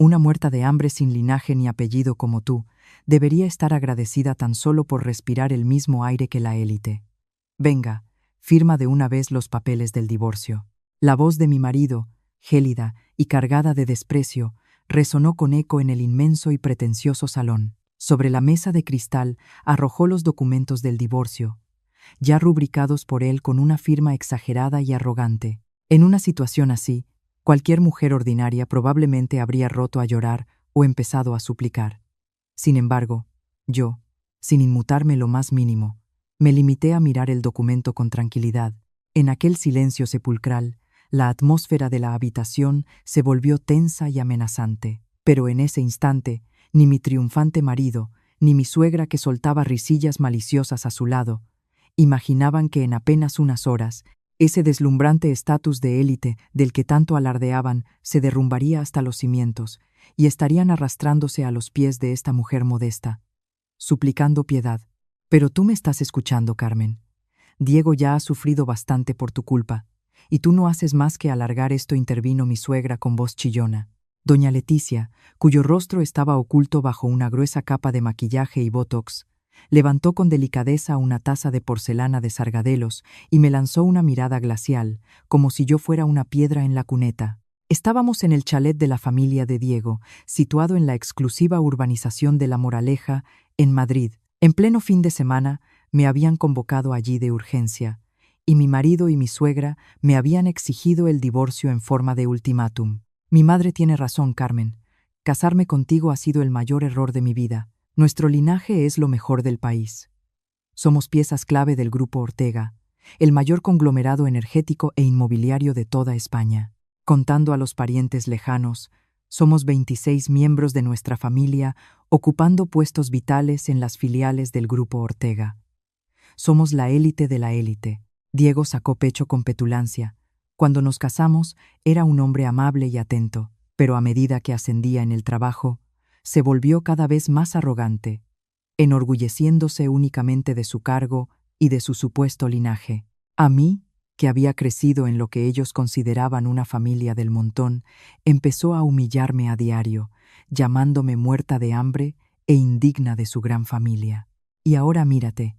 Una muerta de hambre sin linaje ni apellido como tú debería estar agradecida tan solo por respirar el mismo aire que la élite. Venga, firma de una vez los papeles del divorcio. La voz de mi marido, gélida y cargada de desprecio, resonó con eco en el inmenso y pretencioso salón. Sobre la mesa de cristal arrojó los documentos del divorcio, ya rubricados por él con una firma exagerada y arrogante. En una situación así, cualquier mujer ordinaria probablemente habría roto a llorar o empezado a suplicar. Sin embargo, yo, sin inmutarme lo más mínimo, me limité a mirar el documento con tranquilidad. En aquel silencio sepulcral, la atmósfera de la habitación se volvió tensa y amenazante. Pero en ese instante, ni mi triunfante marido, ni mi suegra que soltaba risillas maliciosas a su lado, imaginaban que en apenas unas horas, ese deslumbrante estatus de élite del que tanto alardeaban se derrumbaría hasta los cimientos y estarían arrastrándose a los pies de esta mujer modesta, suplicando piedad. Pero tú me estás escuchando, Carmen. Diego ya ha sufrido bastante por tu culpa, y tú no haces más que alargar esto, intervino mi suegra con voz chillona. Doña Leticia, cuyo rostro estaba oculto bajo una gruesa capa de maquillaje y botox, levantó con delicadeza una taza de porcelana de Sargadelos y me lanzó una mirada glacial, como si yo fuera una piedra en la cuneta. Estábamos en el chalet de la familia de Diego, situado en la exclusiva urbanización de La Moraleja, en Madrid. En pleno fin de semana me habían convocado allí de urgencia, y mi marido y mi suegra me habían exigido el divorcio en forma de ultimátum. Mi madre tiene razón, Carmen. Casarme contigo ha sido el mayor error de mi vida. Nuestro linaje es lo mejor del país. Somos piezas clave del Grupo Ortega, el mayor conglomerado energético e inmobiliario de toda España. Contando a los parientes lejanos, somos 26 miembros de nuestra familia ocupando puestos vitales en las filiales del Grupo Ortega. Somos la élite de la élite. Diego sacó pecho con petulancia. Cuando nos casamos, era un hombre amable y atento, pero a medida que ascendía en el trabajo, se volvió cada vez más arrogante, enorgulleciéndose únicamente de su cargo y de su supuesto linaje. A mí, que había crecido en lo que ellos consideraban una familia del montón, empezó a humillarme a diario, llamándome muerta de hambre e indigna de su gran familia. Y ahora mírate.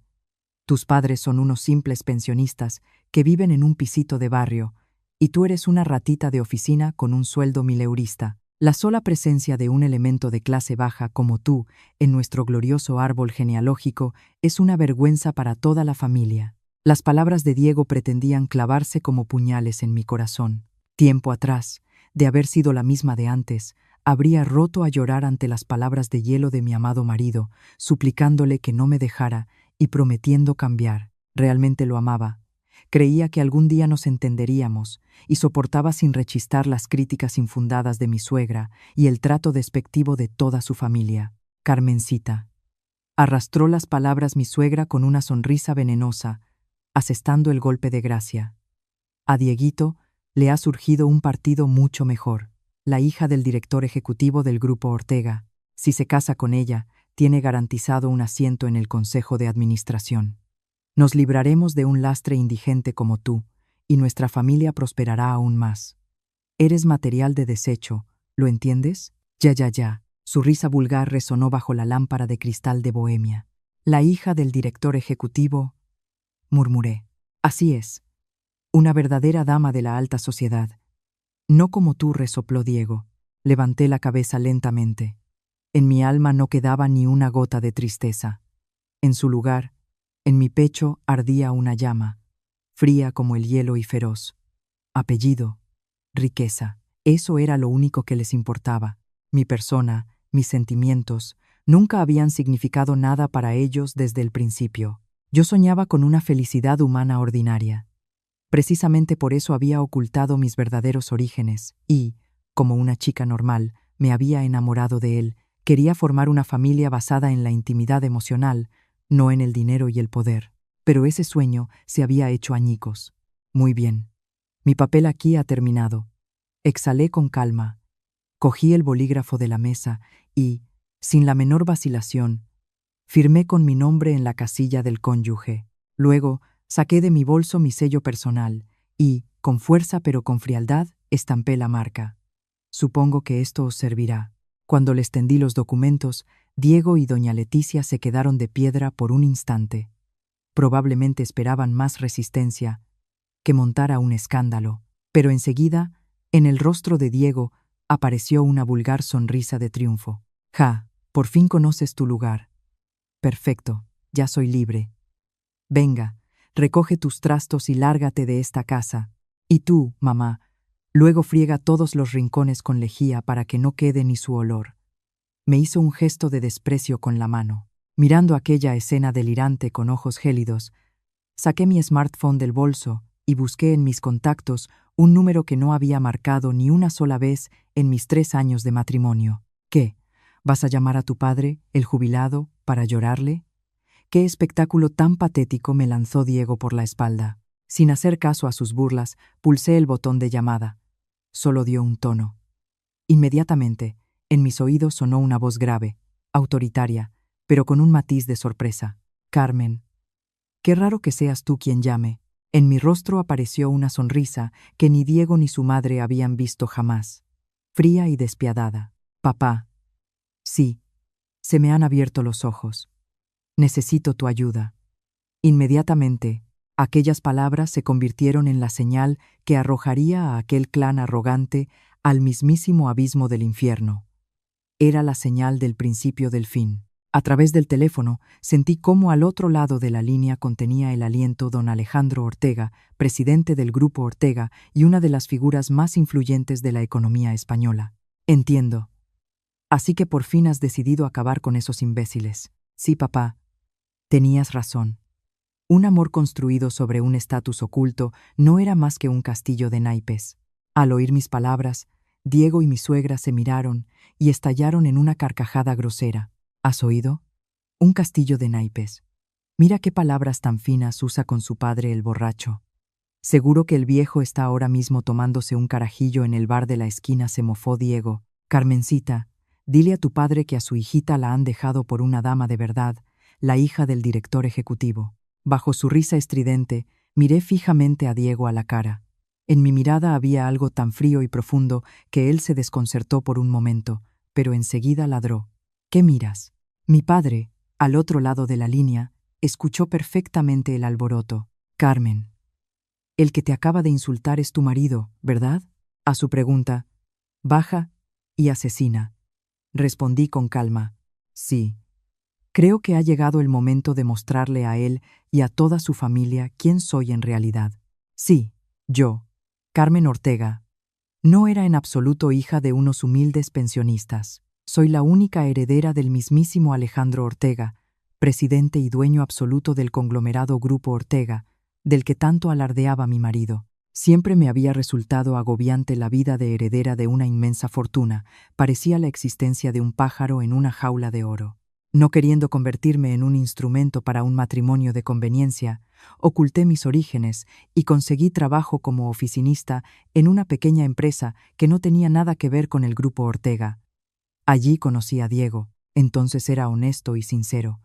Tus padres son unos simples pensionistas que viven en un pisito de barrio, y tú eres una ratita de oficina con un sueldo mileurista. La sola presencia de un elemento de clase baja como tú en nuestro glorioso árbol genealógico es una vergüenza para toda la familia. Las palabras de Diego pretendían clavarse como puñales en mi corazón. Tiempo atrás, de haber sido la misma de antes, habría roto a llorar ante las palabras de hielo de mi amado marido, suplicándole que no me dejara y prometiendo cambiar. Realmente lo amaba. Creía que algún día nos entenderíamos y soportaba sin rechistar las críticas infundadas de mi suegra y el trato despectivo de toda su familia. Carmencita. Arrastró las palabras mi suegra con una sonrisa venenosa, asestando el golpe de gracia. A Dieguito le ha surgido un partido mucho mejor, la hija del director ejecutivo del Grupo Ortega. Si se casa con ella, tiene garantizado un asiento en el Consejo de Administración. Nos libraremos de un lastre indigente como tú, y nuestra familia prosperará aún más. Eres material de desecho, ¿lo entiendes? Ya. Su risa vulgar resonó bajo la lámpara de cristal de Bohemia. La hija del director ejecutivo, murmuré. Así es. Una verdadera dama de la alta sociedad. No como tú, resopló Diego. Levanté la cabeza lentamente. En mi alma no quedaba ni una gota de tristeza. En su lugar, en mi pecho ardía una llama, fría como el hielo y feroz. Apellido, riqueza, eso era lo único que les importaba. Mi persona, mis sentimientos, nunca habían significado nada para ellos desde el principio. Yo soñaba con una felicidad humana ordinaria. Precisamente por eso había ocultado mis verdaderos orígenes y, como una chica normal, me había enamorado de él. Quería formar una familia basada en la intimidad emocional, no en el dinero y el poder. Pero ese sueño se había hecho añicos. Muy bien. Mi papel aquí ha terminado. Exhalé con calma. Cogí el bolígrafo de la mesa y, sin la menor vacilación, firmé con mi nombre en la casilla del cónyuge. Luego, saqué de mi bolso mi sello personal y, con fuerza pero con frialdad, estampé la marca. Supongo que esto os servirá. Cuando les tendí los documentos, Diego y doña Leticia se quedaron de piedra por un instante. Probablemente esperaban más resistencia, que montara un escándalo, pero enseguida, en el rostro de Diego, apareció una vulgar sonrisa de triunfo. «Ja, por fin conoces tu lugar. Perfecto, ya soy libre. Venga, recoge tus trastos y lárgate de esta casa. Y tú, mamá, luego friega todos los rincones con lejía para que no quede ni su olor». Me hizo un gesto de desprecio con la mano. Mirando aquella escena delirante con ojos gélidos, saqué mi smartphone del bolso y busqué en mis contactos un número que no había marcado ni una sola vez en mis 3 años de matrimonio. ¿Qué? ¿Vas a llamar a tu padre, el jubilado, para llorarle? Qué espectáculo tan patético me lanzó Diego por la espalda. Sin hacer caso a sus burlas, pulsé el botón de llamada. Solo dio un tono. Inmediatamente, en mis oídos sonó una voz grave, autoritaria, pero con un matiz de sorpresa. «Carmen, qué raro que seas tú quien llame». En mi rostro apareció una sonrisa que ni Diego ni su madre habían visto jamás. Fría y despiadada. «Papá». «Sí, se me han abierto los ojos. Necesito tu ayuda». Inmediatamente, aquellas palabras se convirtieron en la señal que arrojaría a aquel clan arrogante al mismísimo abismo del infierno. Era la señal del principio del fin. A través del teléfono sentí cómo al otro lado de la línea contenía el aliento don Alejandro Ortega, presidente del Grupo Ortega y una de las figuras más influyentes de la economía española. «Entiendo. Así que por fin has decidido acabar con esos imbéciles». «Sí, papá. Tenías razón. Un amor construido sobre un estatus oculto no era más que un castillo de naipes». Al oír mis palabras, Diego y mi suegra se miraron y estallaron en una carcajada grosera. «¿Has oído? Un castillo de naipes. Mira qué palabras tan finas usa con su padre el borracho. Seguro que el viejo está ahora mismo tomándose un carajillo en el bar de la esquina», se mofó Diego. «Carmencita, dile a tu padre que a su hijita la han dejado por una dama de verdad, la hija del director ejecutivo». Bajo su risa estridente, miré fijamente a Diego a la cara. En mi mirada había algo tan frío y profundo que él se desconcertó por un momento, pero enseguida ladró. «¿Qué miras?» Mi padre, al otro lado de la línea, escuchó perfectamente el alboroto. «Carmen, el que te acaba de insultar es tu marido, ¿verdad?». A su pregunta, «Baja y asesina», respondí con calma. «Sí. Creo que ha llegado el momento de mostrarle a él y a toda su familia quién soy en realidad. Sí, yo, Carmen Ortega, no era en absoluto hija de unos humildes pensionistas. Soy la única heredera del mismísimo Alejandro Ortega, presidente y dueño absoluto del conglomerado Grupo Ortega, del que tanto alardeaba mi marido. Siempre me había resultado agobiante la vida de heredera de una inmensa fortuna. Parecía la existencia de un pájaro en una jaula de oro. No queriendo convertirme en un instrumento para un matrimonio de conveniencia, oculté mis orígenes y conseguí trabajo como oficinista en una pequeña empresa que no tenía nada que ver con el Grupo Ortega. Allí conocí a Diego. Entonces era honesto y sincero.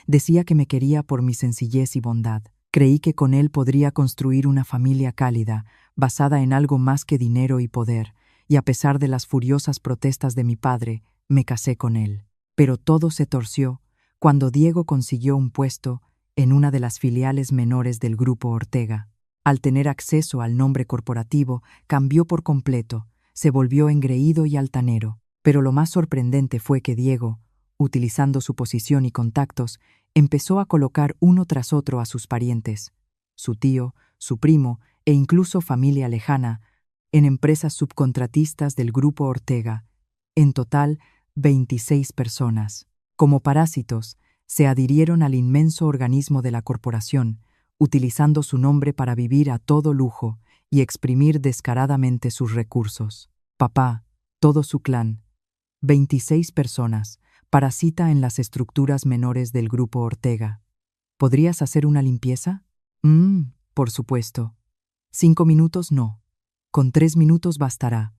Decía que me quería por mi sencillez y bondad. Creí que con él podría construir una familia cálida, basada en algo más que dinero y poder, y a pesar de las furiosas protestas de mi padre, me casé con él. Pero todo se torció cuando Diego consiguió un puesto en una de las filiales menores del Grupo Ortega. Al tener acceso al nombre corporativo, cambió por completo, se volvió engreído y altanero. Pero lo más sorprendente fue que Diego, utilizando su posición y contactos, empezó a colocar uno tras otro a sus parientes, su tío, su primo e incluso familia lejana, en empresas subcontratistas del Grupo Ortega. En total, 26 personas. Como parásitos, se adhirieron al inmenso organismo de la corporación, utilizando su nombre para vivir a todo lujo y exprimir descaradamente sus recursos. Papá, todo su clan, 26 personas, parasita en las estructuras menores del Grupo Ortega. ¿Podrías hacer una limpieza? Por supuesto. 5 minutos no. Con 3 minutos bastará.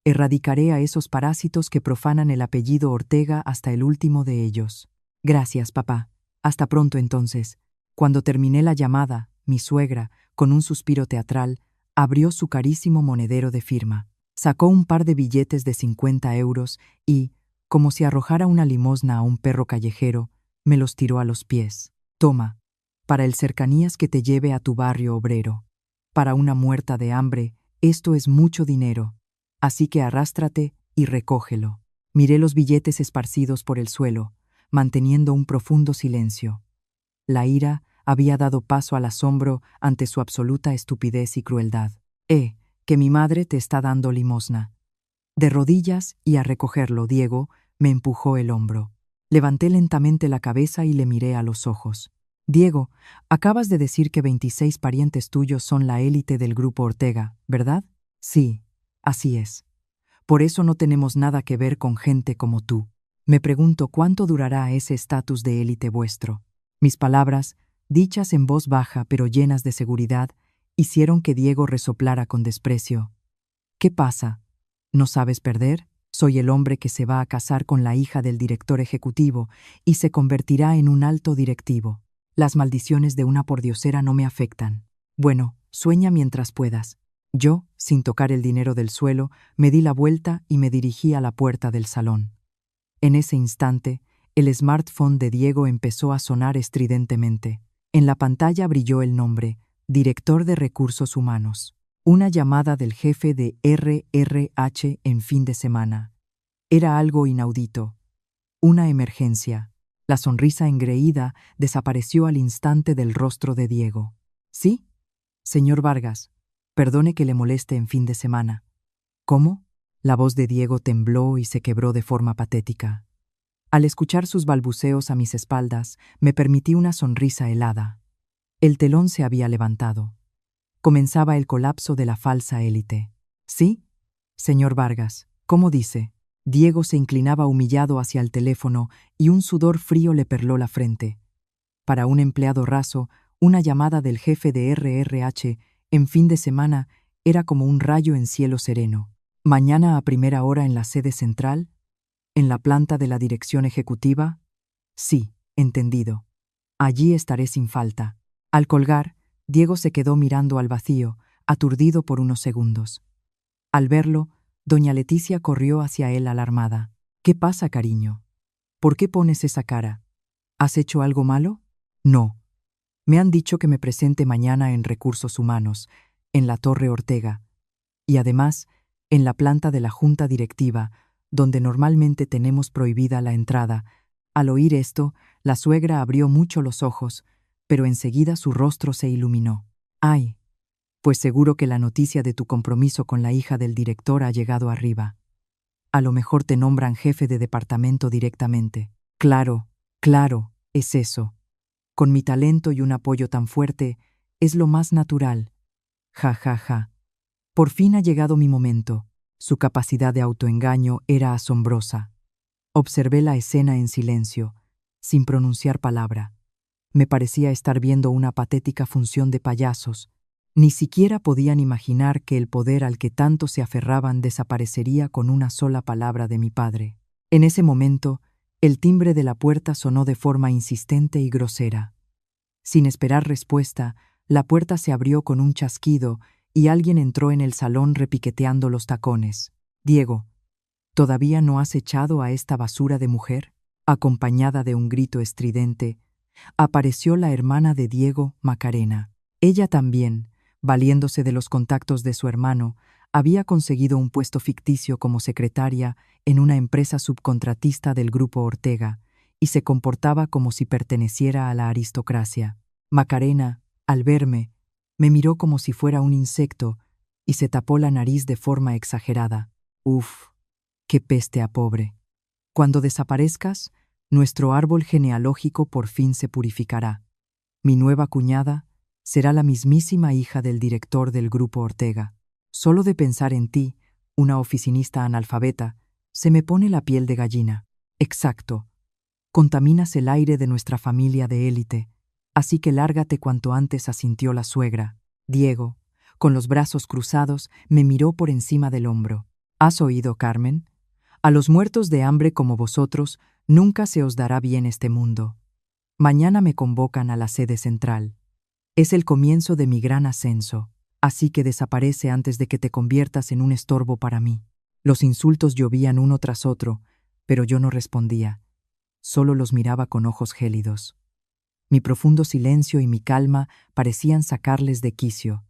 Erradicaré a esos parásitos que profanan el apellido Ortega hasta el último de ellos. Gracias, papá. Hasta pronto entonces. Cuando terminé la llamada, mi suegra, con un suspiro teatral, abrió su carísimo monedero de firma. Sacó un par de billetes de 50 euros y, como si arrojara una limosna a un perro callejero, me los tiró a los pies. Toma, para el cercanías que te lleve a tu barrio obrero. Para una muerta de hambre, esto es mucho dinero. Así que arrástrate y recógelo. Miré los billetes esparcidos por el suelo, manteniendo un profundo silencio. La ira había dado paso al asombro ante su absoluta estupidez y crueldad. Que mi madre te está dando limosna. De rodillas y a recogerlo, Diego me empujó el hombro. Levanté lentamente la cabeza y le miré a los ojos. Diego, acabas de decir que 26 parientes tuyos son la élite del grupo Ortega, ¿verdad? Sí, así es. Por eso no tenemos nada que ver con gente como tú. Me pregunto cuánto durará ese estatus de élite vuestro. Mis palabras, dichas en voz baja pero llenas de seguridad, hicieron que Diego resoplara con desprecio. ¿Qué pasa? ¿No sabes perder? Soy el hombre que se va a casar con la hija del director ejecutivo y se convertirá en un alto directivo. Las maldiciones de una pordiosera no me afectan. Bueno, sueña mientras puedas. Yo, sin tocar el dinero del suelo, me di la vuelta y me dirigí a la puerta del salón. En ese instante, el smartphone de Diego empezó a sonar estridentemente. En la pantalla brilló el nombre, Director de Recursos Humanos. Una llamada del jefe de RRH en fin de semana. Era algo inaudito. Una emergencia. La sonrisa engreída desapareció al instante del rostro de Diego. ¿Sí? Señor Vargas, perdone que le moleste en fin de semana. ¿Cómo? La voz de Diego tembló y se quebró de forma patética. Al escuchar sus balbuceos a mis espaldas, me permití una sonrisa helada. El telón se había levantado. Comenzaba el colapso de la falsa élite. ¿Sí? Señor Vargas, ¿cómo dice? Diego se inclinaba humillado hacia el teléfono y un sudor frío le perló la frente. Para un empleado raso, una llamada del jefe de RRH en fin de semana era como un rayo en cielo sereno. ¿Mañana a primera hora en la sede central? ¿En la planta de la dirección ejecutiva? Sí, entendido. Allí estaré sin falta. Al colgar, Diego se quedó mirando al vacío, aturdido por unos segundos. Al verlo, doña Leticia corrió hacia él alarmada. ¿Qué pasa, cariño? ¿Por qué pones esa cara? ¿Has hecho algo malo? No. Me han dicho que me presente mañana en Recursos Humanos, en la Torre Ortega, y además, en la planta de la Junta Directiva, donde normalmente tenemos prohibida la entrada. Al oír esto, la suegra abrió mucho los ojos, pero enseguida su rostro se iluminó. ¡Ay! Pues seguro que la noticia de tu compromiso con la hija del director ha llegado arriba. A lo mejor te nombran jefe de departamento directamente. Claro, claro, es eso. Con mi talento y un apoyo tan fuerte, es lo más natural. Ja, ja, ja. Por fin ha llegado mi momento. Su capacidad de autoengaño era asombrosa. Observé la escena en silencio, sin pronunciar palabra. Me parecía estar viendo una patética función de payasos. Ni siquiera podían imaginar que el poder al que tanto se aferraban desaparecería con una sola palabra de mi padre. En ese momento, el timbre de la puerta sonó de forma insistente y grosera. Sin esperar respuesta, la puerta se abrió con un chasquido y alguien entró en el salón repiqueteando los tacones. Diego, ¿todavía no has echado a esta basura de mujer? Acompañada de un grito estridente, apareció la hermana de Diego, Macarena. Ella también, valiéndose de los contactos de su hermano, había conseguido un puesto ficticio como secretaria en una empresa subcontratista del grupo Ortega y se comportaba como si perteneciera a la aristocracia. Macarena, al verme, me miró como si fuera un insecto y se tapó la nariz de forma exagerada. Uf, qué peste a pobre. Cuando desaparezcas, nuestro árbol genealógico por fin se purificará. Mi nueva cuñada será la mismísima hija del director del grupo Ortega. Solo de pensar en ti, una oficinista analfabeta, se me pone la piel de gallina. Exacto. Contaminas el aire de nuestra familia de élite, así que lárgate cuanto antes, asintió la suegra. Diego, con los brazos cruzados, me miró por encima del hombro. ¿Has oído, Carmen? A los muertos de hambre como vosotros, nunca se os dará bien este mundo. Mañana me convocan a la sede central. Es el comienzo de mi gran ascenso. así que desaparece antes de que te conviertas en un estorbo para mí. Los insultos llovían uno tras otro, pero yo no respondía. Solo los miraba con ojos gélidos. Mi profundo silencio y mi calma parecían sacarles de quicio.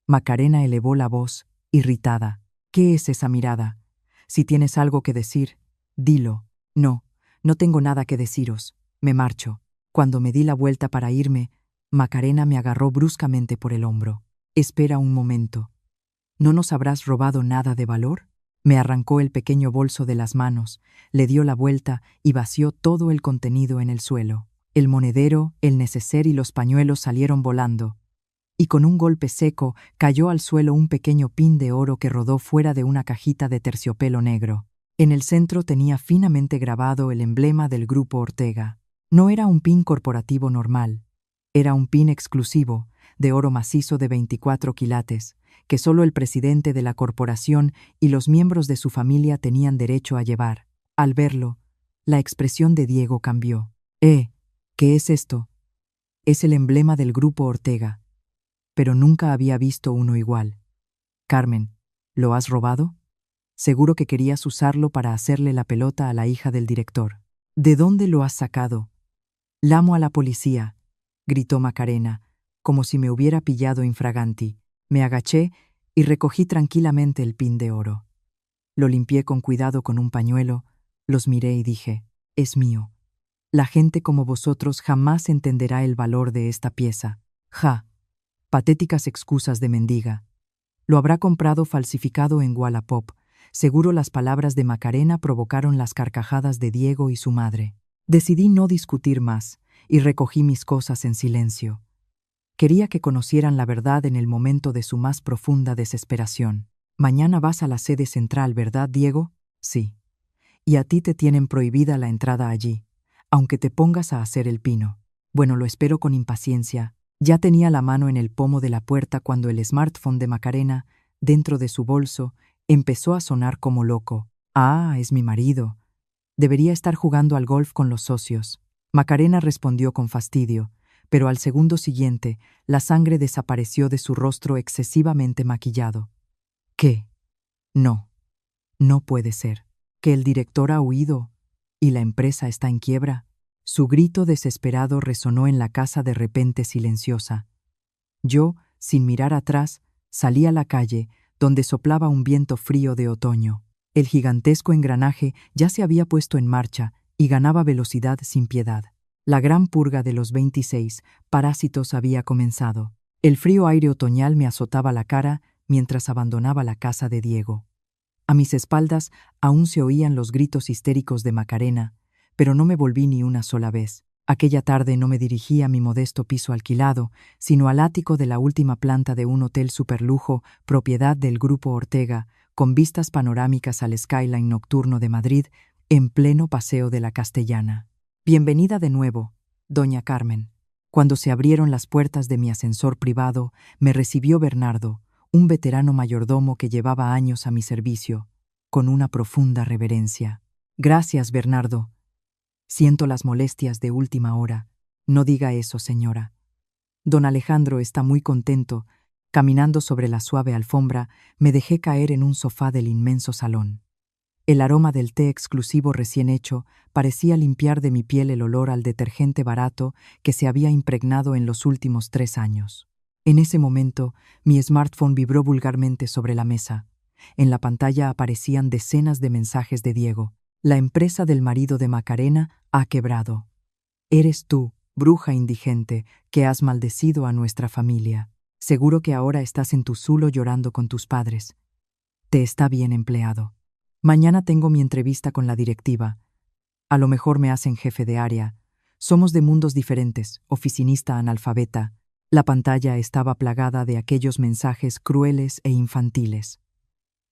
Macarena elevó la voz, irritada. ¿Qué es esa mirada? Si tienes algo que decir, dilo. No, no tengo nada que deciros. Me marcho. Cuando me di la vuelta para irme, Macarena me agarró bruscamente por el hombro. Espera un momento. ¿No nos habrás robado nada de valor? Me arrancó el pequeño bolso de las manos, le dio la vuelta y vació todo el contenido en el suelo. El monedero, el neceser y los pañuelos salieron volando. Y con un golpe seco cayó al suelo un pequeño pin de oro que rodó fuera de una cajita de terciopelo negro. En el centro tenía finamente grabado el emblema del Grupo Ortega. No era un pin corporativo normal. Era un pin exclusivo, de oro macizo de 24 quilates, que solo el presidente de la corporación y los miembros de su familia tenían derecho a llevar. Al verlo, la expresión de Diego cambió. ¿Qué es esto? Es el emblema del Grupo Ortega. Pero nunca había visto uno igual. Carmen, ¿lo has robado? Seguro que querías usarlo para hacerle la pelota a la hija del director. ¿De dónde lo has sacado? Llamo a la policía, gritó Macarena, como si me hubiera pillado infraganti. Me agaché y recogí tranquilamente el pin de oro. Lo limpié con cuidado con un pañuelo, los miré y dije, es mío. La gente como vosotros jamás entenderá el valor de esta pieza. Patéticas excusas de mendiga. Lo habrá comprado falsificado en Wallapop. Seguro las palabras de Macarena provocaron las carcajadas de Diego y su madre. Decidí no discutir más y recogí mis cosas en silencio. Quería que conocieran la verdad en el momento de su más profunda desesperación. Mañana vas a la sede central, ¿verdad, Diego? Sí. Y a ti te tienen prohibida la entrada allí, aunque te pongas a hacer el pino. Bueno, lo espero con impaciencia. Ya tenía la mano en el pomo de la puerta cuando el smartphone de Macarena, dentro de su bolso, empezó a sonar como loco. Ah, es mi marido. Debería estar jugando al golf con los socios. Macarena respondió con fastidio, pero al segundo siguiente, la sangre desapareció de su rostro excesivamente maquillado. ¿Qué? No. No puede ser. ¿Que el director ha huido y la empresa está en quiebra? Su grito desesperado resonó en la casa de repente silenciosa. Yo, sin mirar atrás, salí a la calle, donde soplaba un viento frío de otoño. El gigantesco engranaje ya se había puesto en marcha y ganaba velocidad sin piedad. La gran purga de los 26 parásitos había comenzado. El frío aire otoñal me azotaba la cara mientras abandonaba la casa de Diego. A mis espaldas aún se oían los gritos histéricos de Macarena, pero no me volví ni una sola vez. Aquella tarde no me dirigí a mi modesto piso alquilado, sino al ático de la última planta de un hotel superlujo, propiedad del Grupo Ortega, con vistas panorámicas al skyline nocturno de Madrid, en pleno Paseo de la Castellana. Bienvenida de nuevo, doña Carmen. Cuando se abrieron las puertas de mi ascensor privado, me recibió Bernardo, un veterano mayordomo que llevaba años a mi servicio, con una profunda reverencia. Gracias, Bernardo. Siento las molestias de última hora. No diga eso, señora. Don Alejandro está muy contento. Caminando sobre la suave alfombra, me dejé caer en un sofá del inmenso salón. El aroma del té exclusivo recién hecho parecía limpiar de mi piel el olor al detergente barato que se había impregnado en los últimos 3 años. En ese momento, mi smartphone vibró vulgarmente sobre la mesa. En la pantalla aparecían decenas de mensajes de Diego. La empresa del marido de Macarena ha quebrado. Eres tú, bruja indigente, que has maldecido a nuestra familia. Seguro que ahora estás en tu zulo llorando con tus padres. Te está bien empleado. Mañana tengo mi entrevista con la directiva. A lo mejor me hacen jefe de área. Somos de mundos diferentes, oficinista analfabeta. La pantalla estaba plagada de aquellos mensajes crueles e infantiles.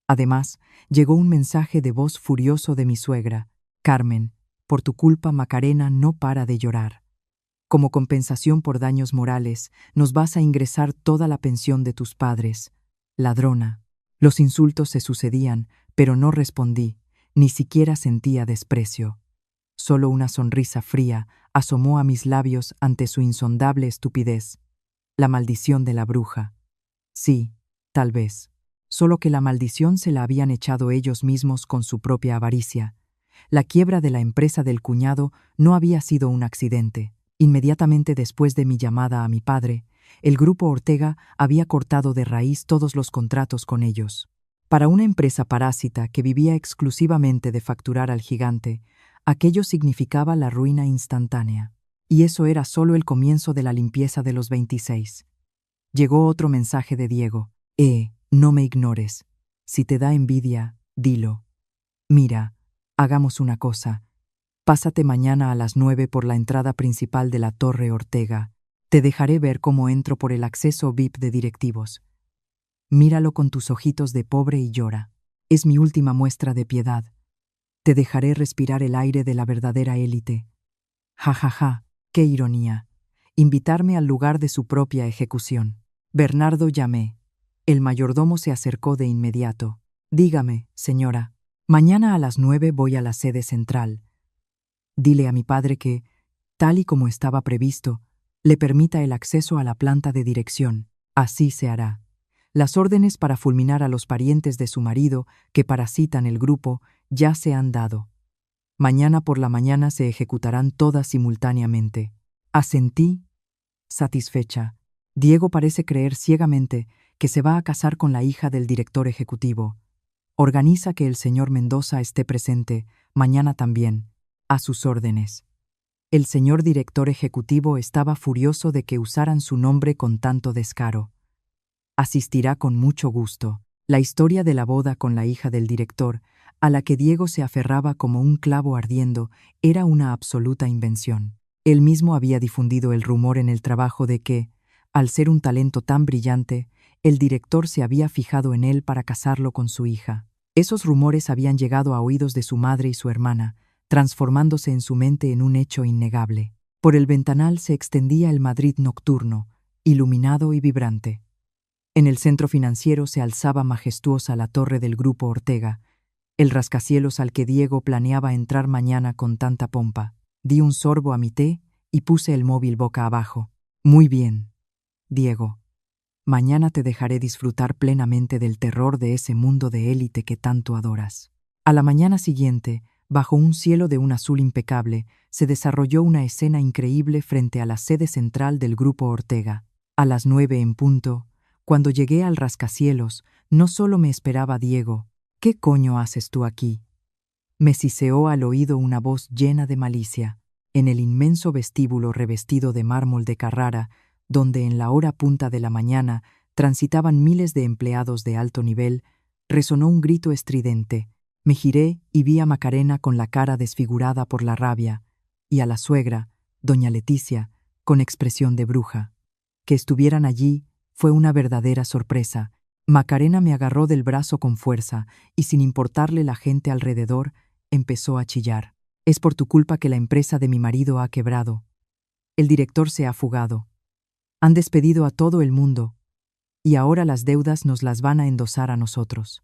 Además, llegó un mensaje de voz furioso de mi suegra. Carmen, por tu culpa Macarena no para de llorar. Como compensación por daños morales, nos vas a ingresar toda la pensión de tus padres. Ladrona. Los insultos se sucedían, pero no respondí, ni siquiera sentía desprecio. Solo una sonrisa fría asomó a mis labios ante su insondable estupidez. La maldición de la bruja. Sí, tal vez. Solo que la maldición se la habían echado ellos mismos con su propia avaricia. La quiebra de la empresa del cuñado no había sido un accidente. Inmediatamente después de mi llamada a mi padre, el grupo Ortega había cortado de raíz todos los contratos con ellos. Para una empresa parásita que vivía exclusivamente de facturar al gigante, aquello significaba la ruina instantánea. Y eso era solo el comienzo de la limpieza de los 26. Llegó otro mensaje de Diego. No me ignores. Si te da envidia, dilo. Mira, hagamos una cosa. Pásate mañana a las 9 por la entrada principal de la Torre Ortega. Te dejaré ver cómo entro por el acceso VIP de directivos. Míralo con tus ojitos de pobre y llora. Es mi última muestra de piedad. Te dejaré respirar el aire de la verdadera élite. Ja, ja, ja, qué ironía. Invitarme al lugar de su propia ejecución. Bernardo llamé. El mayordomo se acercó de inmediato. Dígame, señora. Mañana a las 9 voy a la sede central. Dile a mi padre que, tal y como estaba previsto, le permita el acceso a la planta de dirección. Así se hará. Las órdenes para fulminar a los parientes de su marido que parasitan el grupo ya se han dado. Mañana por la mañana se ejecutarán todas simultáneamente. Asentí, satisfecha. Diego parece creer ciegamente que se va a casar con la hija del director ejecutivo. Organiza que el señor Mendoza esté presente, mañana también, a sus órdenes. El señor director ejecutivo estaba furioso de que usaran su nombre con tanto descaro. Asistirá con mucho gusto. La historia de la boda con la hija del director, a la que Diego se aferraba como un clavo ardiendo, era una absoluta invención. Él mismo había difundido el rumor en el trabajo de que, al ser un talento tan brillante, el director se había fijado en él para casarlo con su hija. Esos rumores habían llegado a oídos de su madre y su hermana, transformándose en su mente en un hecho innegable. Por el ventanal se extendía el Madrid nocturno, iluminado y vibrante. En el centro financiero se alzaba majestuosa la torre del grupo Ortega, el rascacielos al que Diego planeaba entrar mañana con tanta pompa. Di un sorbo a mi té y puse el móvil boca abajo. Muy bien, Diego. Mañana te dejaré disfrutar plenamente del terror de ese mundo de élite que tanto adoras. A la mañana siguiente, bajo un cielo de un azul impecable, se desarrolló una escena increíble frente a la sede central del grupo Ortega. A las 9 en punto, cuando llegué al rascacielos, no solo me esperaba Diego. ¿Qué coño haces tú aquí? Me siseó al oído una voz llena de malicia. En el inmenso vestíbulo revestido de mármol de Carrara, donde en la hora punta de la mañana transitaban miles de empleados de alto nivel, resonó un grito estridente. Me giré y vi a Macarena con la cara desfigurada por la rabia, y a la suegra, doña Leticia, con expresión de bruja. Que estuvieran allí fue una verdadera sorpresa. Macarena me agarró del brazo con fuerza y, sin importarle la gente alrededor, empezó a chillar. Es por tu culpa que la empresa de mi marido ha quebrado. El director se ha fugado. Han despedido a todo el mundo, y ahora las deudas nos las van a endosar a nosotros.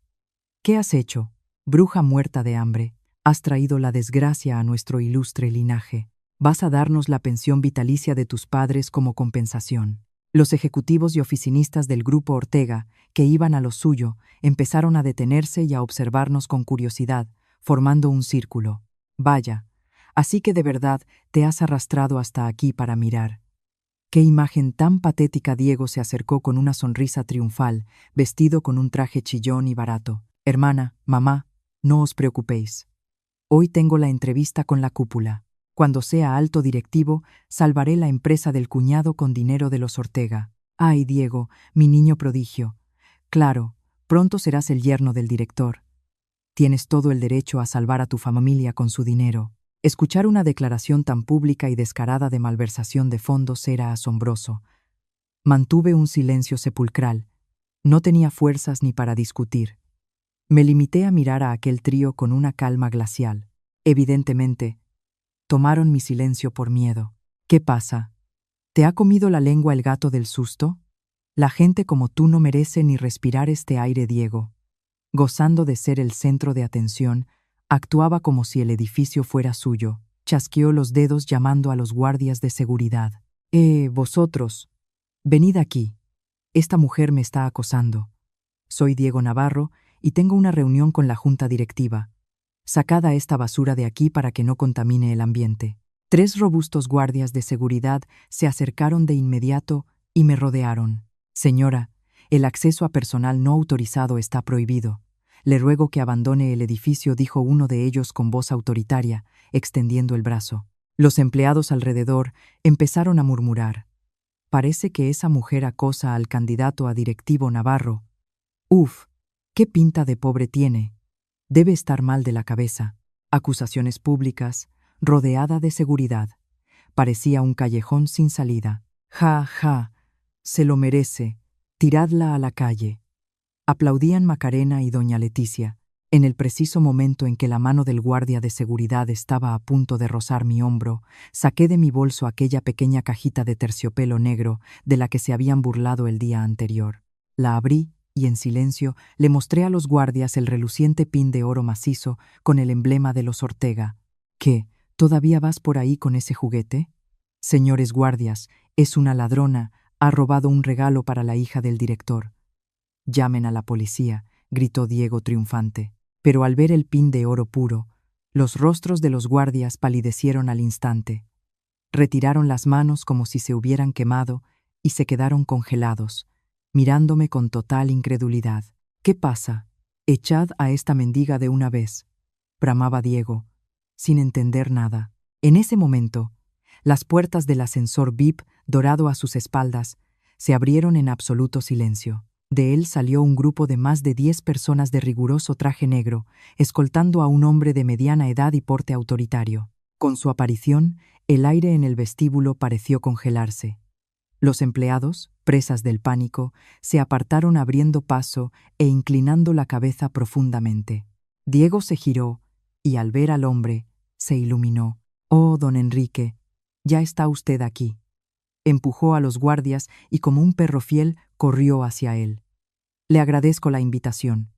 ¿Qué has hecho, bruja muerta de hambre? Has traído la desgracia a nuestro ilustre linaje. Vas a darnos la pensión vitalicia de tus padres como compensación. Los ejecutivos y oficinistas del grupo Ortega, que iban a lo suyo, empezaron a detenerse y a observarnos con curiosidad, formando un círculo. Vaya, así que de verdad te has arrastrado hasta aquí para mirar. ¡Qué imagen tan patética! Diego se acercó con una sonrisa triunfal, vestido con un traje chillón y barato. Hermana, mamá, no os preocupéis. Hoy tengo la entrevista con la cúpula. Cuando sea alto directivo, salvaré la empresa del cuñado con dinero de los Ortega. Ay, Diego, mi niño prodigio. Claro, pronto serás el yerno del director. Tienes todo el derecho a salvar a tu familia con su dinero. Escuchar una declaración tan pública y descarada de malversación de fondos era asombroso. Mantuve un silencio sepulcral. No tenía fuerzas ni para discutir. Me limité a mirar a aquel trío con una calma glacial. Evidentemente, tomaron mi silencio por miedo. ¿Qué pasa? ¿Te ha comido la lengua el gato del susto? La gente como tú no merece ni respirar este aire. Diego, gozando de ser el centro de atención, actuaba como si el edificio fuera suyo. Chasqueó los dedos llamando a los guardias de seguridad. Vosotros, venid aquí. Esta mujer me está acosando. Soy Diego Navarro y tengo una reunión con la junta directiva. Sacad a esta basura de aquí para que no contamine el ambiente. 3 robustos guardias de seguridad se acercaron de inmediato y me rodearon. Señora, el acceso a personal no autorizado está prohibido. Le ruego que abandone el edificio, dijo uno de ellos con voz autoritaria, extendiendo el brazo. Los empleados alrededor empezaron a murmurar. Parece que esa mujer acosa al candidato a directivo Navarro. Uf, qué pinta de pobre tiene. Debe estar mal de la cabeza. Acusaciones públicas, rodeada de seguridad. Parecía un callejón sin salida. Ja, ja, se lo merece. Tiradla a la calle. Aplaudían Macarena y doña Leticia. En el preciso momento en que la mano del guardia de seguridad estaba a punto de rozar mi hombro, saqué de mi bolso aquella pequeña cajita de terciopelo negro de la que se habían burlado el día anterior. La abrí y en silencio le mostré a los guardias el reluciente pin de oro macizo con el emblema de los Ortega. ¿Qué? ¿Todavía vas por ahí con ese juguete? Señores guardias, es una ladrona, ha robado un regalo para la hija del director. Llamen a la policía, gritó Diego triunfante. Pero al ver el pin de oro puro, los rostros de los guardias palidecieron al instante. Retiraron las manos como si se hubieran quemado y se quedaron congelados, mirándome con total incredulidad. ¿Qué pasa? Echad a esta mendiga de una vez, bramaba Diego, sin entender nada. En ese momento, las puertas del ascensor VIP, dorado a sus espaldas, se abrieron en absoluto silencio. De él salió un grupo de más de 10 personas de riguroso traje negro, escoltando a un hombre de mediana edad y porte autoritario. Con su aparición, el aire en el vestíbulo pareció congelarse. Los empleados, presas del pánico, se apartaron abriendo paso e inclinando la cabeza profundamente. Diego se giró y, al ver al hombre, se iluminó. «Oh, don Enrique, ya está usted aquí». Empujó a los guardias y, como un perro fiel, corrió hacia él. «Le agradezco la invitación.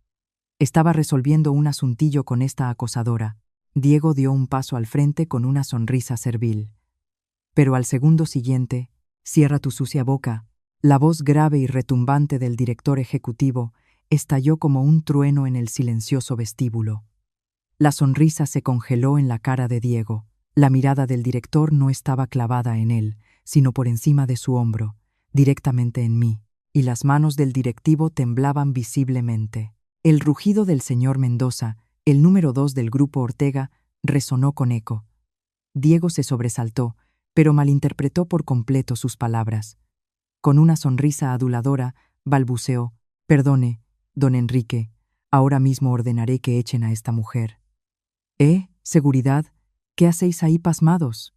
Estaba resolviendo un asuntillo con esta acosadora». Diego dio un paso al frente con una sonrisa servil. Pero al segundo siguiente, «Cierra tu sucia boca». La voz grave y retumbante del director ejecutivo estalló como un trueno en el silencioso vestíbulo. La sonrisa se congeló en la cara de Diego. La mirada del director no estaba clavada en él, sino por encima de su hombro, directamente en mí, y las manos del directivo temblaban visiblemente. El rugido del señor Mendoza, el número 2 del grupo Ortega, resonó con eco. Diego se sobresaltó, pero malinterpretó por completo sus palabras. Con una sonrisa aduladora, balbuceó: «Perdone, don Enrique, ahora mismo ordenaré que echen a esta mujer». ¿Seguridad? ¿Qué hacéis ahí pasmados?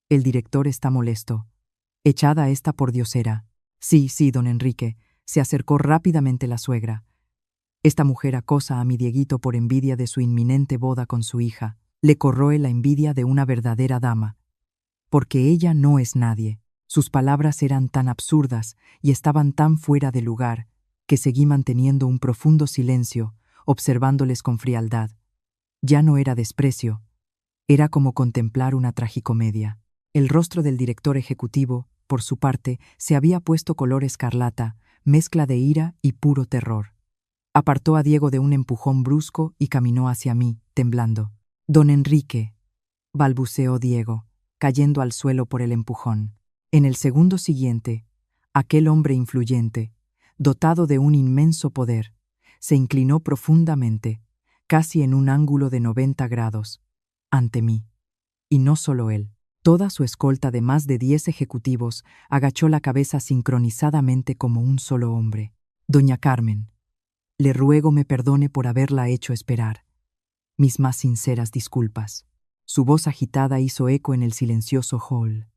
El director está molesto. «Echad a esta pordiosera». Sí, don Enrique, se acercó rápidamente la suegra. «Esta mujer acosa a mi Dieguito por envidia de su inminente boda con su hija. Le corroe la envidia de una verdadera dama. Porque ella no es nadie». Sus palabras eran tan absurdas y estaban tan fuera de lugar que seguí manteniendo un profundo silencio, observándoles con frialdad. Ya no era desprecio, era como contemplar una tragicomedia. El rostro del director ejecutivo, por su parte, se había puesto color escarlata, mezcla de ira y puro terror. Apartó a Diego de un empujón brusco y caminó hacia mí, temblando. «Don Enrique», balbuceó Diego, cayendo al suelo por el empujón. En el segundo siguiente, aquel hombre influyente, dotado de un inmenso poder, se inclinó profundamente, casi en un ángulo de 90 grados, ante mí. Y no solo él. Toda su escolta de más de 10 ejecutivos agachó la cabeza sincronizadamente como un solo hombre. «Doña Carmen, le ruego me perdone por haberla hecho esperar. Mis más sinceras disculpas». Su voz agitada hizo eco en el silencioso hall.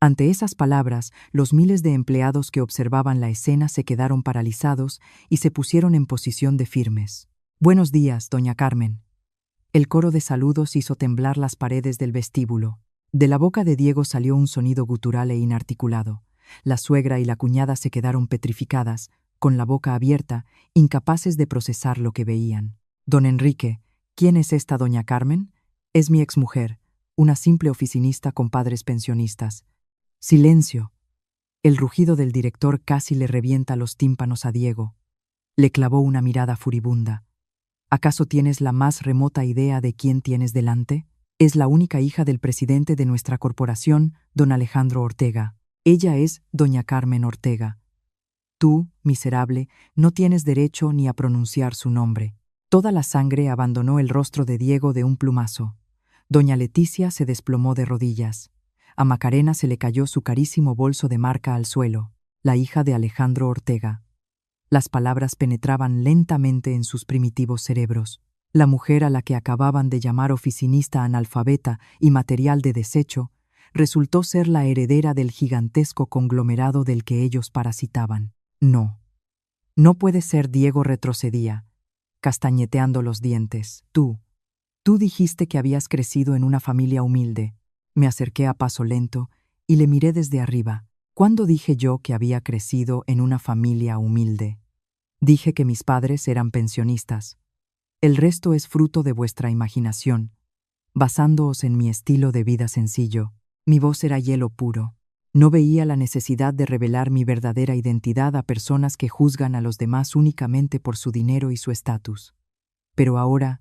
Ante esas palabras, los miles de empleados que observaban la escena se quedaron paralizados y se pusieron en posición de firmes. «Buenos días, doña Carmen». El coro de saludos hizo temblar las paredes del vestíbulo. De la boca de Diego salió un sonido gutural e inarticulado. La suegra y la cuñada se quedaron petrificadas, con la boca abierta, incapaces de procesar lo que veían. «Don Enrique, ¿quién es esta doña Carmen?» «Es mi exmujer, una simple oficinista con padres pensionistas». «Silencio», El rugido del director casi le revienta los tímpanos a Diego. Le clavó una mirada furibunda. ¿Acaso tienes la más remota idea de quién tienes delante? Es la única hija del presidente de nuestra corporación, don Alejandro Ortega. Ella es doña Carmen Ortega. Tú, miserable, no tienes derecho ni a pronunciar su nombre. Toda la sangre abandonó el rostro de Diego de un plumazo. Doña Leticia se desplomó de rodillas. A Macarena se le cayó su carísimo bolso de marca al suelo, la hija de Alejandro Ortega. Las palabras penetraban lentamente en sus primitivos cerebros. La mujer a la que acababan de llamar oficinista analfabeta y material de desecho resultó ser la heredera del gigantesco conglomerado del que ellos parasitaban. No. No puede ser, Diego retrocedía, castañeteando los dientes. Tú dijiste que habías crecido en una familia humilde. Me acerqué a paso lento y le miré desde arriba. ¿Cuándo dije yo que había crecido en una familia humilde? Dije que mis padres eran pensionistas. El resto es fruto de vuestra imaginación, basándoos en mi estilo de vida sencillo. Mi voz era hielo puro. No veía la necesidad de revelar mi verdadera identidad a personas que juzgan a los demás únicamente por su dinero y su estatus. Pero ahora,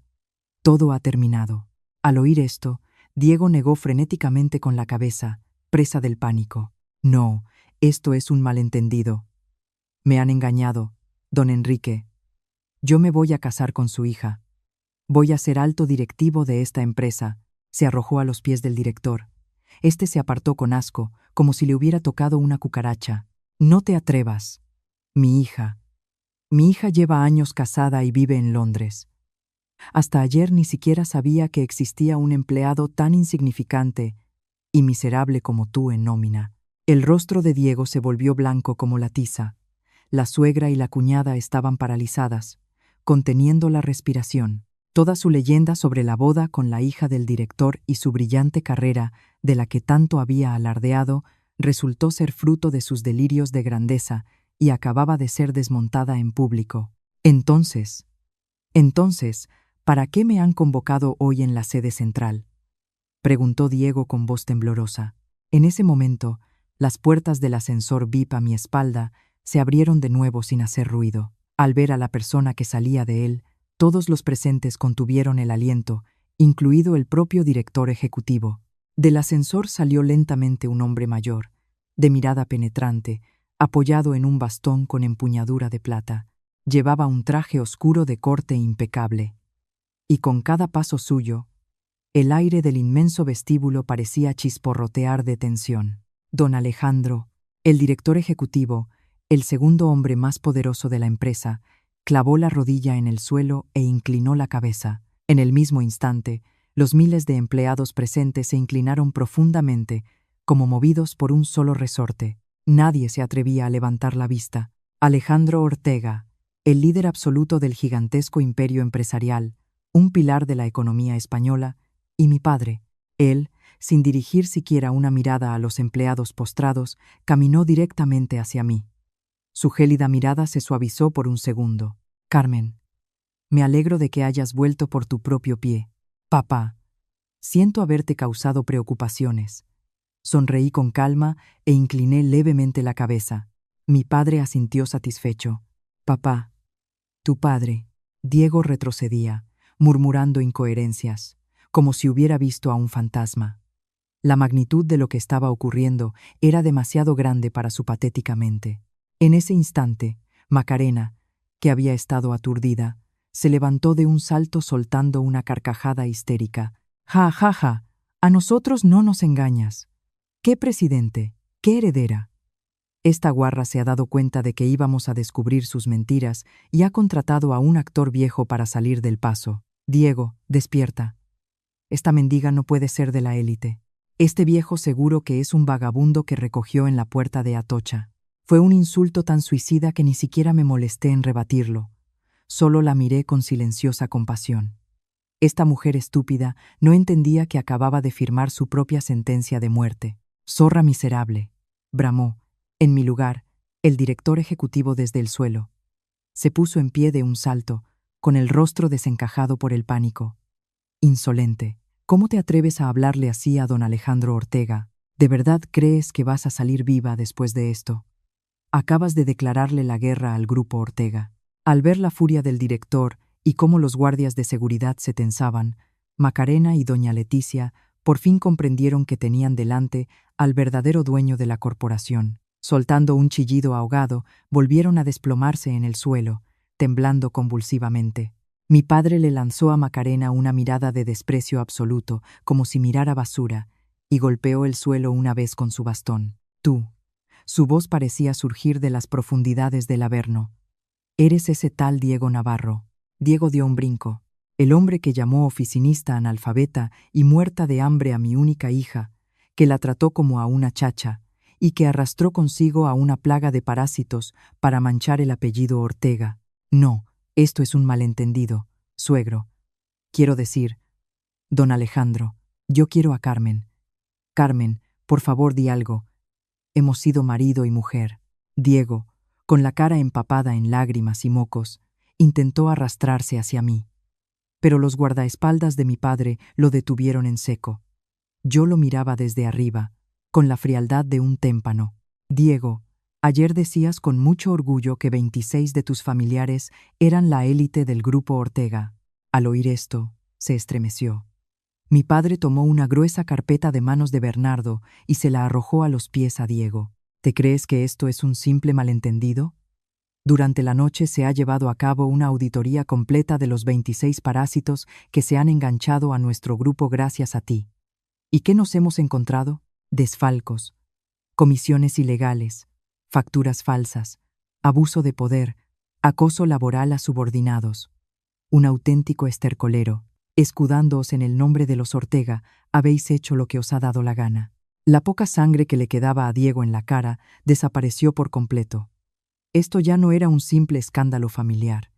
todo ha terminado. Al oír esto, Diego negó frenéticamente con la cabeza, presa del pánico. No, esto es un malentendido. Me han engañado, don Enrique. Yo me voy a casar con su hija. Voy a ser alto directivo de esta empresa. Se arrojó a los pies del director. Este se apartó con asco, como si le hubiera tocado una cucaracha. No te atrevas. Mi hija lleva años casada y vive en Londres. Hasta ayer ni siquiera sabía que existía un empleado tan insignificante y miserable como tú en nómina. El rostro de Diego se volvió blanco como la tiza. La suegra y la cuñada estaban paralizadas, conteniendo la respiración. Toda su leyenda sobre la boda con la hija del director y su brillante carrera, de la que tanto había alardeado, resultó ser fruto de sus delirios de grandeza y acababa de ser desmontada en público. Entonces, ¿para qué me han convocado hoy en la sede central?, preguntó Diego con voz temblorosa. En ese momento, las puertas del ascensor VIP a mi espalda se abrieron de nuevo sin hacer ruido. Al ver a la persona que salía de él, todos los presentes contuvieron el aliento, incluido el propio director ejecutivo. Del ascensor salió lentamente un hombre mayor, de mirada penetrante, apoyado en un bastón con empuñadura de plata. Llevaba un traje oscuro de corte impecable. Y con cada paso suyo, el aire del inmenso vestíbulo parecía chisporrotear de tensión. Don Alejandro, el director ejecutivo, el segundo hombre más poderoso de la empresa, clavó la rodilla en el suelo e inclinó la cabeza. En el mismo instante, los miles de empleados presentes se inclinaron profundamente, como movidos por un solo resorte. Nadie se atrevía a levantar la vista. Alejandro Ortega, el líder absoluto del gigantesco imperio empresarial, un pilar de la economía española, y mi padre. Él, sin dirigir siquiera una mirada a los empleados postrados, caminó directamente hacia mí. Su gélida mirada se suavizó por un segundo. Carmen, me alegro de que hayas vuelto por tu propio pie. Papá, siento haberte causado preocupaciones. Sonreí con calma e incliné levemente la cabeza. Mi padre asintió satisfecho. Papá, tu padre. Diego retrocedía, murmurando incoherencias, como si hubiera visto a un fantasma. La magnitud de lo que estaba ocurriendo era demasiado grande para su patética mente. En ese instante, Macarena, que había estado aturdida, se levantó de un salto soltando una carcajada histérica. ¡Ja, ja, ja! A nosotros no nos engañas. ¿Qué presidente? ¿Qué heredera? Esta guarra se ha dado cuenta de que íbamos a descubrir sus mentiras y ha contratado a un actor viejo para salir del paso. Diego, despierta. Esta mendiga no puede ser de la élite. Este viejo seguro que es un vagabundo que recogió en la puerta de Atocha. Fue un insulto tan suicida que ni siquiera me molesté en rebatirlo. Solo la miré con silenciosa compasión. Esta mujer estúpida no entendía que acababa de firmar su propia sentencia de muerte. Zorra miserable, bramó, en mi lugar, el director ejecutivo desde el suelo. Se puso en pie de un salto, con el rostro desencajado por el pánico. Insolente, ¿cómo te atreves a hablarle así a don Alejandro Ortega? ¿De verdad crees que vas a salir viva después de esto? Acabas de declararle la guerra al grupo Ortega. Al ver la furia del director y cómo los guardias de seguridad se tensaban, Macarena y doña Leticia por fin comprendieron que tenían delante al verdadero dueño de la corporación. Soltando un chillido ahogado, volvieron a desplomarse en el suelo, temblando convulsivamente. Mi padre le lanzó a Macarena una mirada de desprecio absoluto, como si mirara basura, y golpeó el suelo una vez con su bastón. Tú. Su voz parecía surgir de las profundidades del Averno. Eres ese tal Diego Navarro. Diego dio un brinco. El hombre que llamó oficinista analfabeta y muerta de hambre a mi única hija, que la trató como a una chacha, y que arrastró consigo a una plaga de parásitos para manchar el apellido Ortega. No, esto es un malentendido, suegro. Quiero decir, don Alejandro, yo quiero a Carmen. Carmen, por favor di algo. Hemos sido marido y mujer. Diego, con la cara empapada en lágrimas y mocos, intentó arrastrarse hacia mí. Pero los guardaespaldas de mi padre lo detuvieron en seco. Yo lo miraba desde arriba, con la frialdad de un témpano. Diego, ayer decías con mucho orgullo que 26 de tus familiares eran la élite del grupo Ortega. Al oír esto, se estremeció. Mi padre tomó una gruesa carpeta de manos de Bernardo y se la arrojó a los pies a Diego. ¿Te crees que esto es un simple malentendido? Durante la noche se ha llevado a cabo una auditoría completa de los 26 parásitos que se han enganchado a nuestro grupo gracias a ti. ¿Y qué nos hemos encontrado? Desfalcos, comisiones ilegales, facturas falsas, abuso de poder, acoso laboral a subordinados. Un auténtico estercolero. Escudándoos en el nombre de los Ortega, habéis hecho lo que os ha dado la gana. La poca sangre que le quedaba a Diego en la cara desapareció por completo. Esto ya no era un simple escándalo familiar.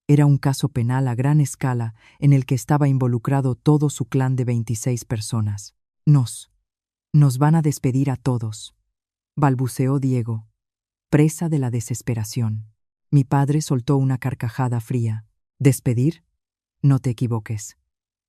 Era un caso penal a gran escala en el que estaba involucrado todo su clan de 26 personas. Nos van a despedir a todos, balbuceó Diego, presa de la desesperación. Mi padre soltó una carcajada fría. ¿Despedir? No te equivoques.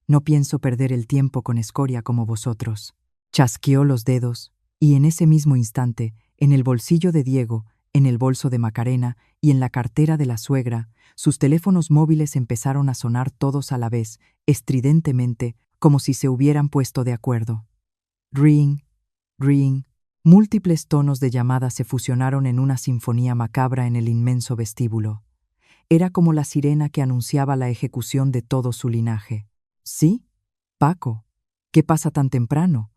No pienso perder el tiempo con escoria como vosotros. Chasqueó los dedos, y en ese mismo instante, en el bolsillo de Diego, en el bolso de Macarena y en la cartera de la suegra, sus teléfonos móviles empezaron a sonar todos a la vez, estridentemente, como si se hubieran puesto de acuerdo. Ring, ring. Múltiples tonos de llamada se fusionaron en una sinfonía macabra en el inmenso vestíbulo. Era como la sirena que anunciaba la ejecución de todo su linaje. ¿Sí? Paco. ¿Qué pasa tan temprano?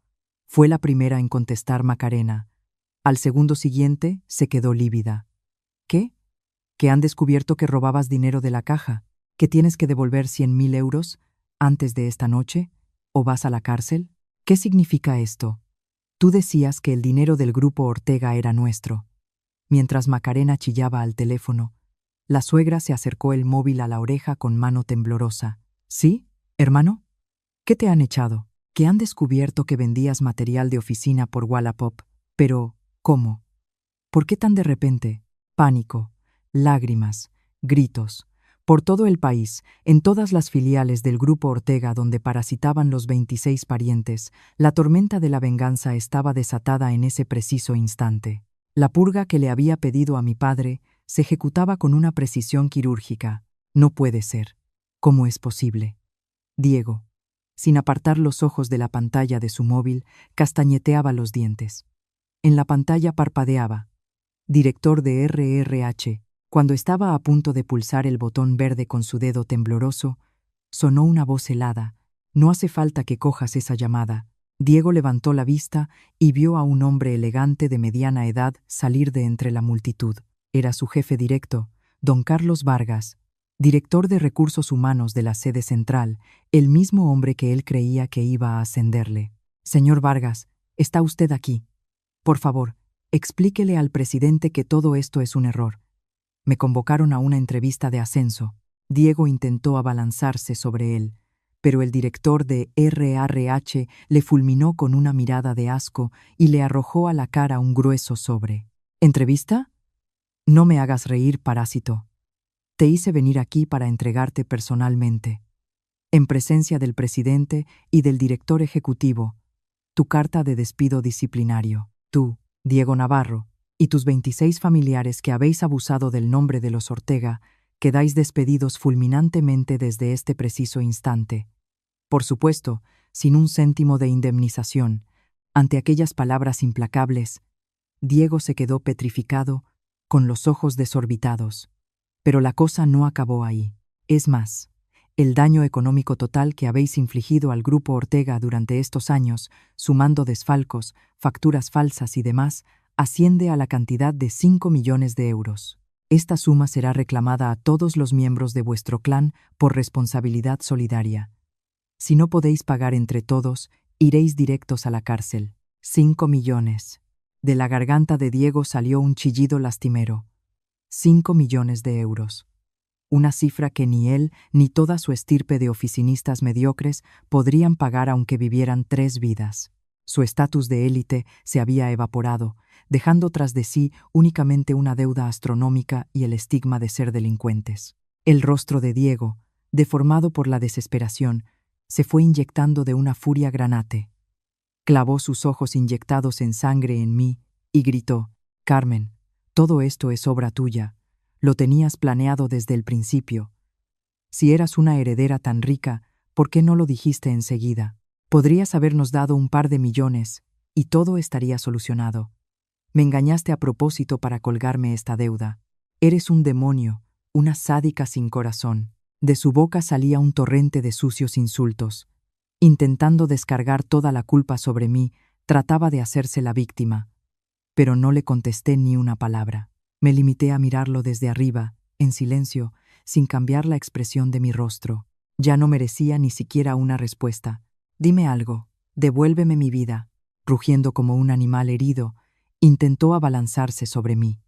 Fue la primera en contestar Macarena. Al segundo siguiente se quedó lívida. ¿Qué? ¿Que han descubierto que robabas dinero de la caja? ¿Que tienes que devolver 100.000 euros antes de esta noche? ¿O vas a la cárcel? ¿Qué significa esto? Tú decías que el dinero del grupo Ortega era nuestro. Mientras Macarena chillaba al teléfono, la suegra se acercó el móvil a la oreja con mano temblorosa. ¿Sí, hermano? ¿Qué te han echado? Que han descubierto que vendías material de oficina por Wallapop. Pero, ¿cómo? ¿Por qué tan de repente? Pánico, lágrimas, gritos. Por todo el país, en todas las filiales del grupo Ortega donde parasitaban los 26 parientes, la tormenta de la venganza estaba desatada en ese preciso instante. La purga que le había pedido a mi padre se ejecutaba con una precisión quirúrgica. No puede ser. ¿Cómo es posible? Diego, sin apartar los ojos de la pantalla de su móvil, castañeteaba los dientes. En la pantalla parpadeaba. Director de RRH. Cuando estaba a punto de pulsar el botón verde con su dedo tembloroso, sonó una voz helada. No hace falta que cojas esa llamada. Diego levantó la vista y vio a un hombre elegante de mediana edad salir de entre la multitud. Era su jefe directo, don Carlos Vargas, director de Recursos Humanos de la sede central, el mismo hombre que él creía que iba a ascenderle. Señor Vargas, ¿está usted aquí? Por favor, explíquele al presidente que todo esto es un error. Me convocaron a una entrevista de ascenso. Diego intentó abalanzarse sobre él, pero el director de RRH le fulminó con una mirada de asco y le arrojó a la cara un grueso sobre. ¿Entrevista? No me hagas reír, parásito. Te hice venir aquí para entregarte personalmente, en presencia del presidente y del director ejecutivo, tu carta de despido disciplinario. Tú, Diego Navarro, y tus 26 familiares que habéis abusado del nombre de los Ortega, quedáis despedidos fulminantemente desde este preciso instante. Por supuesto, sin un céntimo de indemnización. Ante aquellas palabras implacables, Diego se quedó petrificado, con los ojos desorbitados. Pero la cosa no acabó ahí. Es más, el daño económico total que habéis infligido al grupo Ortega durante estos años, sumando desfalcos, facturas falsas y demás, asciende a la cantidad de 5 millones de euros. Esta suma será reclamada a todos los miembros de vuestro clan por responsabilidad solidaria. Si no podéis pagar entre todos, iréis directos a la cárcel. 5 millones. De la garganta de Diego salió un chillido lastimero. 5 millones de euros. Una cifra que ni él ni toda su estirpe de oficinistas mediocres podrían pagar aunque vivieran 3 vidas. Su estatus de élite se había evaporado, dejando tras de sí únicamente una deuda astronómica y el estigma de ser delincuentes. El rostro de Diego, deformado por la desesperación, se fue inyectando de una furia granate. Clavó sus ojos inyectados en sangre en mí y gritó: «Carmen, todo esto es obra tuya. Lo tenías planeado desde el principio. Si eras una heredera tan rica, ¿por qué no lo dijiste enseguida? Podrías habernos dado un par de millones y todo estaría solucionado. Me engañaste a propósito para colgarme esta deuda. Eres un demonio, una sádica sin corazón». De su boca salía un torrente de sucios insultos. Intentando descargar toda la culpa sobre mí, trataba de hacerse la víctima. Pero no le contesté ni una palabra. Me limité a mirarlo desde arriba, en silencio, sin cambiar la expresión de mi rostro. Ya no merecía ni siquiera una respuesta. «Dime algo, devuélveme mi vida». Rugiendo como un animal herido, intentó abalanzarse sobre mí.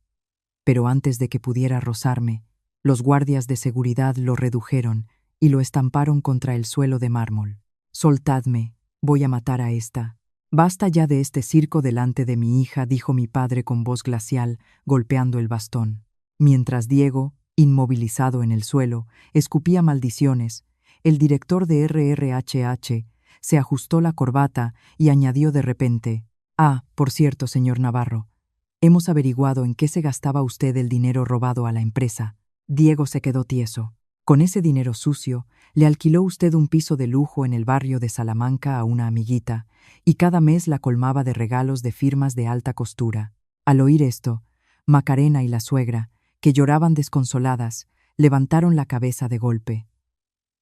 Pero antes de que pudiera rozarme, los guardias de seguridad lo redujeron y lo estamparon contra el suelo de mármol. «Soltadme, voy a matar a esta». «Basta ya de este circo delante de mi hija», dijo mi padre con voz glacial, golpeando el bastón. Mientras Diego, inmovilizado en el suelo, escupía maldiciones, el director de RRHH se ajustó la corbata y añadió de repente: «Ah, por cierto, señor Navarro, hemos averiguado en qué se gastaba usted el dinero robado a la empresa». Diego se quedó tieso. «Con ese dinero sucio, le alquiló usted un piso de lujo en el barrio de Salamanca a una amiguita, y cada mes la colmaba de regalos de firmas de alta costura». Al oír esto, Macarena y la suegra, que lloraban desconsoladas, levantaron la cabeza de golpe.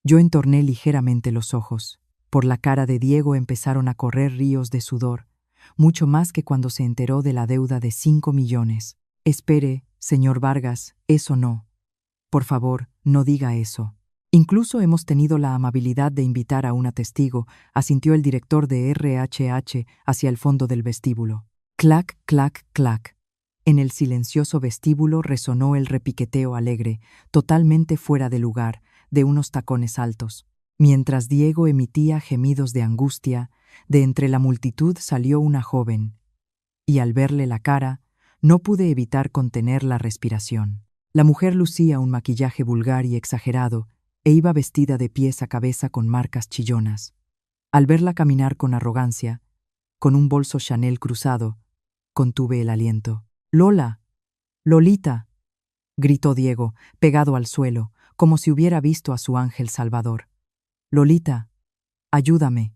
Yo entorné ligeramente los ojos. Por la cara de Diego empezaron a correr ríos de sudor, mucho más que cuando se enteró de la deuda de 5 millones. «Espere, señor Vargas, eso no. Por favor, no diga eso. Incluso hemos tenido la amabilidad de invitar a una testigo», asintió el director de RHH hacia el fondo del vestíbulo. Clac, clac, clac. En el silencioso vestíbulo resonó el repiqueteo alegre, totalmente fuera de lugar, de unos tacones altos. Mientras Diego emitía gemidos de angustia, de entre la multitud salió una joven, y al verle la cara, no pude evitar contener la respiración. La mujer lucía un maquillaje vulgar y exagerado, e iba vestida de pies a cabeza con marcas chillonas. Al verla caminar con arrogancia, con un bolso Chanel cruzado, contuve el aliento. «¡Lola! ¡Lolita!», gritó Diego, pegado al suelo, como si hubiera visto a su ángel salvador. «Lolita, ayúdame.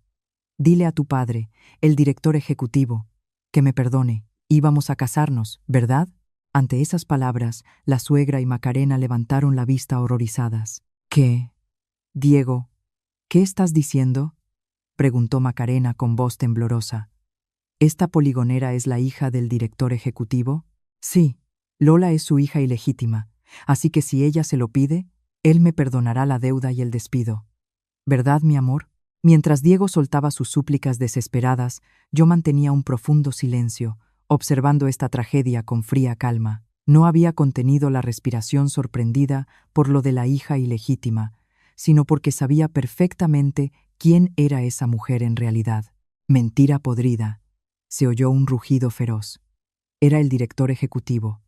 Dile a tu padre, el director ejecutivo, que me perdone. Íbamos a casarnos, ¿verdad?». Ante esas palabras, la suegra y Macarena levantaron la vista horrorizadas. «¿Qué? Diego, ¿qué estás diciendo?», preguntó Macarena con voz temblorosa. «¿Esta poligonera es la hija del director ejecutivo?». «Sí, Lola es su hija ilegítima, así que si ella se lo pide, él me perdonará la deuda y el despido. ¿Verdad, mi amor?». Mientras Diego soltaba sus súplicas desesperadas, yo mantenía un profundo silencio, observando esta tragedia con fría calma. No había contenido la respiración sorprendida por lo de la hija ilegítima, sino porque sabía perfectamente quién era esa mujer en realidad. Mentira podrida. Se oyó un rugido feroz. Era el director ejecutivo.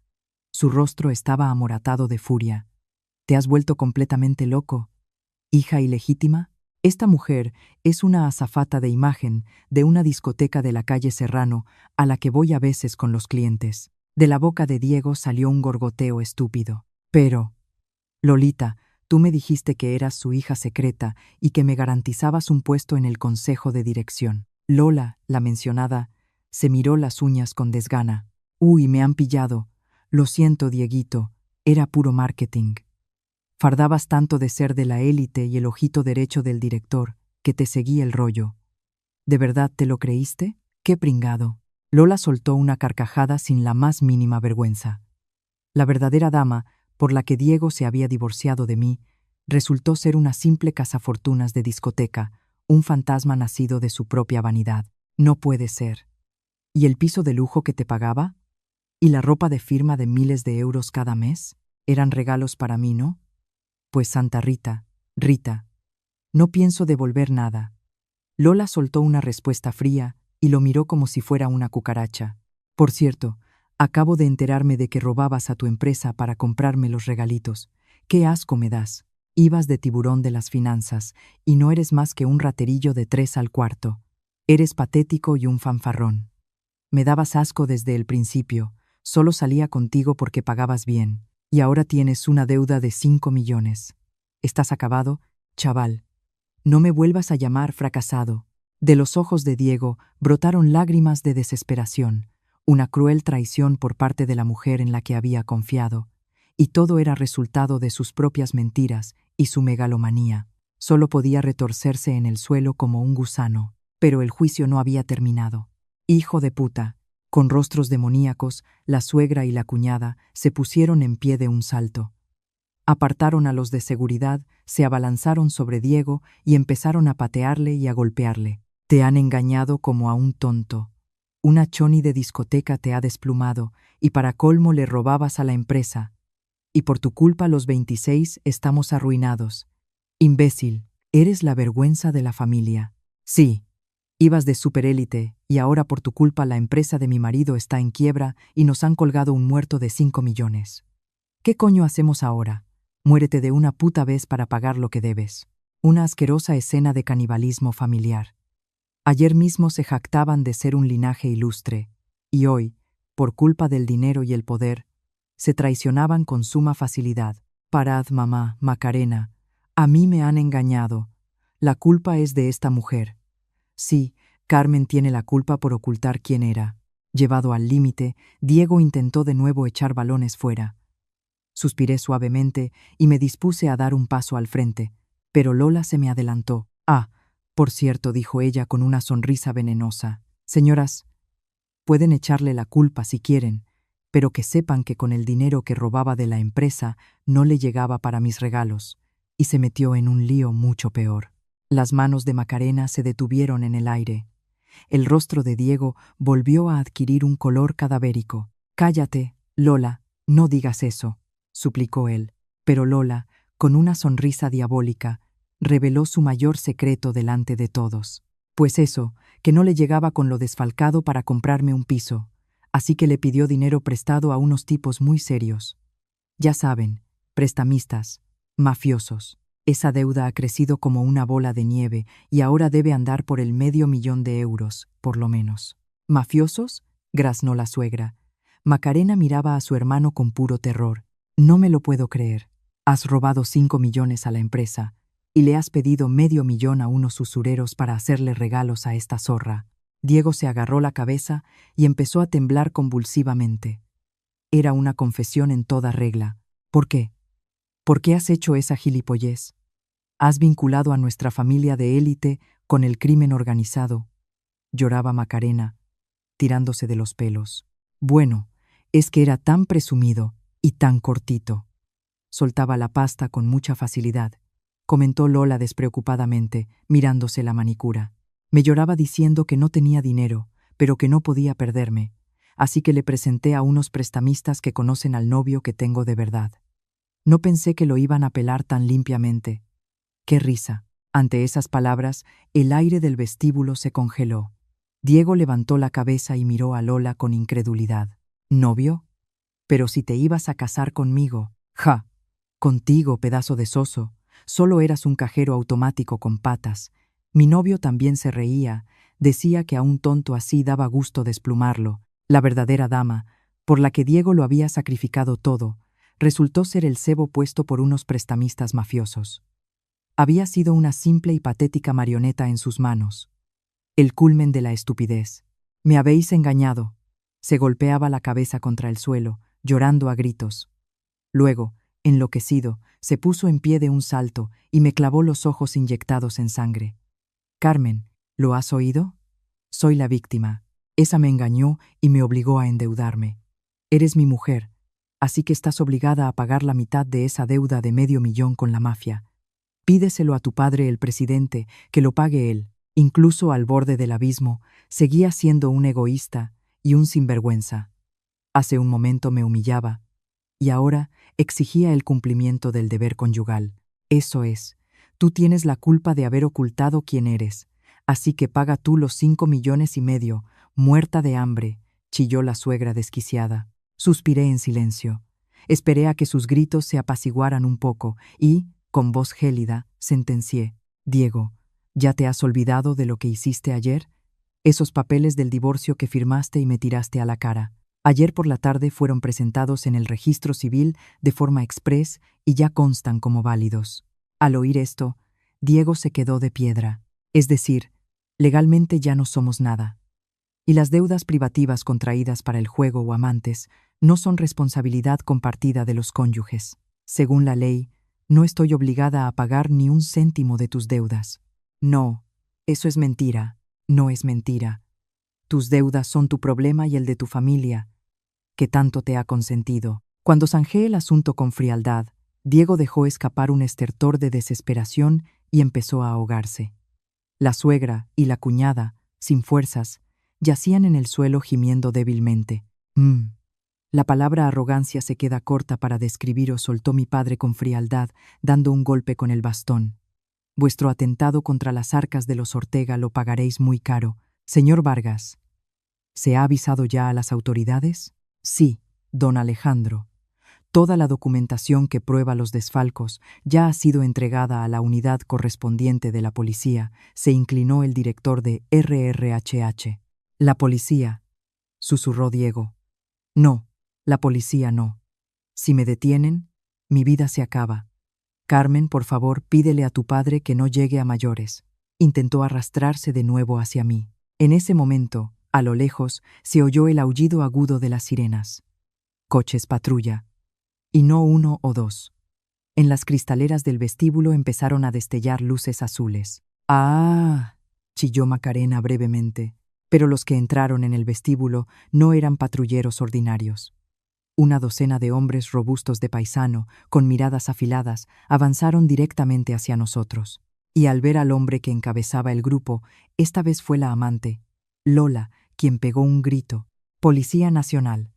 Su rostro estaba amoratado de furia. «¿Te has vuelto completamente loco, hija ilegítima?». Esta mujer es una azafata de imagen de una discoteca de la calle Serrano a la que voy a veces con los clientes. De la boca de Diego salió un gorgoteo estúpido. Pero, Lolita, tú me dijiste que eras su hija secreta y que me garantizabas un puesto en el consejo de dirección. Lola, la mencionada, se miró las uñas con desgana. Uy, me han pillado. Lo siento, Dieguito, era puro marketing. Fardabas tanto de ser de la élite y el ojito derecho del director, que te seguí el rollo. ¿De verdad te lo creíste? ¡Qué pringado! Lola soltó una carcajada sin la más mínima vergüenza. La verdadera dama, por la que Diego se había divorciado de mí, resultó ser una simple cazafortunas de discoteca, un fantasma nacido de su propia vanidad. No puede ser. ¿Y el piso de lujo que te pagaba? ¿Y la ropa de firma de miles de euros cada mes? Eran regalos para mí, ¿no? Pues Santa Rita, no pienso devolver nada. Lola soltó una respuesta fría y lo miró como si fuera una cucaracha. Por cierto, acabo de enterarme de que robabas a tu empresa para comprarme los regalitos. ¡Qué asco me das! Ibas de tiburón de las finanzas y no eres más que un raterillo de 3 al cuarto. Eres patético y un fanfarrón. Me dabas asco desde el principio, solo salía contigo porque pagabas bien. Y ahora tienes una deuda de 5 millones. ¿Estás acabado, chaval? No me vuelvas a llamar fracasado. De los ojos de Diego brotaron lágrimas de desesperación, una cruel traición por parte de la mujer en la que había confiado, y todo era resultado de sus propias mentiras y su megalomanía. Solo podía retorcerse en el suelo como un gusano, pero el juicio no había terminado. Hijo de puta. Con rostros demoníacos, la suegra y la cuñada se pusieron en pie de un salto. Apartaron a los de seguridad, se abalanzaron sobre Diego y empezaron a patearle y a golpearle. Te han engañado como a un tonto. Una choni de discoteca te ha desplumado y para colmo le robabas a la empresa. Y por tu culpa los 26 estamos arruinados. Imbécil, eres la vergüenza de la familia. Sí. Ibas de superélite y ahora por tu culpa la empresa de mi marido está en quiebra y nos han colgado un muerto de 5 millones. ¿Qué coño hacemos ahora? Muérete de una puta vez para pagar lo que debes. Una asquerosa escena de canibalismo familiar. Ayer mismo se jactaban de ser un linaje ilustre y hoy, por culpa del dinero y el poder, se traicionaban con suma facilidad. Parad, mamá, Macarena. A mí me han engañado. La culpa es de esta mujer. Sí, Carmen tiene la culpa por ocultar quién era. Llevado al límite, Diego intentó de nuevo echar balones fuera. Suspiré suavemente y me dispuse a dar un paso al frente, pero Lola se me adelantó. Ah, por cierto, dijo ella con una sonrisa venenosa. Señoras, pueden echarle la culpa si quieren, pero que sepan que con el dinero que robaba de la empresa no le llegaba para mis regalos, y se metió en un lío mucho peor. Las manos de Macarena se detuvieron en el aire. El rostro de Diego volvió a adquirir un color cadavérico. Cállate, Lola, no digas eso, suplicó él. Pero Lola, con una sonrisa diabólica, reveló su mayor secreto delante de todos. Pues eso, que no le llegaba con lo desfalcado para comprarme un piso, así que le pidió dinero prestado a unos tipos muy serios. Ya saben, prestamistas, mafiosos. Esa deuda ha crecido como una bola de nieve y ahora debe andar por el $500,000, por lo menos. ¿Mafiosos?, graznó la suegra. Macarena miraba a su hermano con puro terror. No me lo puedo creer. Has robado 5 millones a la empresa y le has pedido $500,000 a unos usureros para hacerle regalos a esta zorra. Diego se agarró la cabeza y empezó a temblar convulsivamente. Era una confesión en toda regla. ¿Por qué? ¿Por qué has hecho esa gilipollez? Has vinculado a nuestra familia de élite con el crimen organizado, lloraba Macarena, tirándose de los pelos. Bueno, es que era tan presumido y tan cortito. Soltaba la pasta con mucha facilidad, comentó Lola despreocupadamente, mirándose la manicura. Me lloraba diciendo que no tenía dinero, pero que no podía perderme, así que le presenté a unos prestamistas que conocen al novio que tengo de verdad. No pensé que lo iban a pelar tan limpiamente. ¡Qué risa! Ante esas palabras, el aire del vestíbulo se congeló. Diego levantó la cabeza y miró a Lola con incredulidad. ¿Novio? Pero si te ibas a casar conmigo. ¡Ja! Contigo, pedazo de soso. Solo eras un cajero automático con patas. Mi novio también se reía, decía que a un tonto así daba gusto desplumarlo. La verdadera dama, por la que Diego lo había sacrificado todo, resultó ser el cebo puesto por unos prestamistas mafiosos. Había sido una simple y patética marioneta en sus manos. El culmen de la estupidez. Me habéis engañado. Se golpeaba la cabeza contra el suelo, llorando a gritos. Luego, enloquecido, se puso en pie de un salto y me clavó los ojos inyectados en sangre. Carmen, ¿lo has oído? Soy la víctima. Esa me engañó y me obligó a endeudarme. Eres mi mujer, así que estás obligada a pagar la mitad de esa deuda de $500,000 con la mafia. Pídeselo a tu padre, el presidente, que lo pague él. Incluso al borde del abismo, seguía siendo un egoísta y un sinvergüenza. Hace un momento me humillaba, y ahora exigía el cumplimiento del deber conyugal. Eso es, tú tienes la culpa de haber ocultado quién eres, así que paga tú los 5,5 millones, muerta de hambre, chilló la suegra desquiciada. Suspiré en silencio. Esperé a que sus gritos se apaciguaran un poco y, con voz gélida, sentencié: Diego, ¿ya te has olvidado de lo que hiciste ayer? Esos papeles del divorcio que firmaste y me tiraste a la cara. Ayer por la tarde fueron presentados en el registro civil de forma exprés y ya constan como válidos. Al oír esto, Diego se quedó de piedra. Es decir, legalmente ya no somos nada. Y las deudas privativas contraídas para el juego o amantes no son responsabilidad compartida de los cónyuges. Según la ley, no estoy obligada a pagar ni un céntimo de tus deudas. No, eso es mentira. No es mentira. Tus deudas son tu problema y el de tu familia, que tanto te ha consentido. Cuando zanjé el asunto con frialdad, Diego dejó escapar un estertor de desesperación y empezó a ahogarse. La suegra y la cuñada, sin fuerzas, yacían en el suelo gimiendo débilmente. La palabra arrogancia se queda corta para describiros, soltó mi padre con frialdad, dando un golpe con el bastón. Vuestro atentado contra las arcas de los Ortega lo pagaréis muy caro. Señor Vargas, ¿se ha avisado ya a las autoridades? Sí, don Alejandro. Toda la documentación que prueba los desfalcos ya ha sido entregada a la unidad correspondiente de la policía, se inclinó el director de RRHH. La policía, susurró Diego. No, la policía no. Si me detienen, mi vida se acaba. Carmen, por favor, pídele a tu padre que no llegue a mayores. Intentó arrastrarse de nuevo hacia mí. En ese momento, a lo lejos, se oyó el aullido agudo de las sirenas. Coches patrulla. Y no uno o dos. En las cristaleras del vestíbulo empezaron a destellar luces azules. ¡Ah! Chilló Macarena brevemente, pero los que entraron en el vestíbulo no eran patrulleros ordinarios. Una docena de hombres robustos de paisano, con miradas afiladas, avanzaron directamente hacia nosotros. Y al ver al hombre que encabezaba el grupo, esta vez fue la amante, Lola, quien pegó un grito. «Policía Nacional».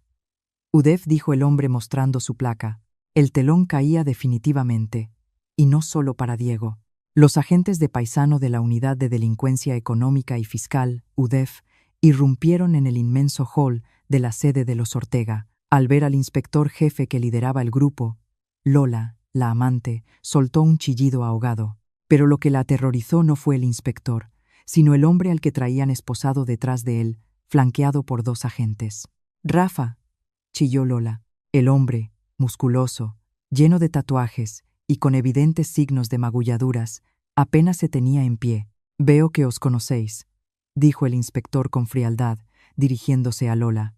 «UDEF», dijo el hombre mostrando su placa. El telón caía definitivamente. Y no solo para Diego. Los agentes de paisano de la Unidad de Delincuencia Económica y Fiscal, UDEF, irrumpieron en el inmenso hall de la sede de los Ortega. Al ver al inspector jefe que lideraba el grupo, Lola, la amante, soltó un chillido ahogado. Pero lo que la aterrorizó no fue el inspector, sino el hombre al que traían esposado detrás de él, flanqueado por dos agentes. «Rafa», chilló Lola. El hombre, musculoso, lleno de tatuajes y con evidentes signos de magulladuras, apenas se tenía en pie. «Veo que os conocéis», dijo el inspector con frialdad, dirigiéndose a Lola.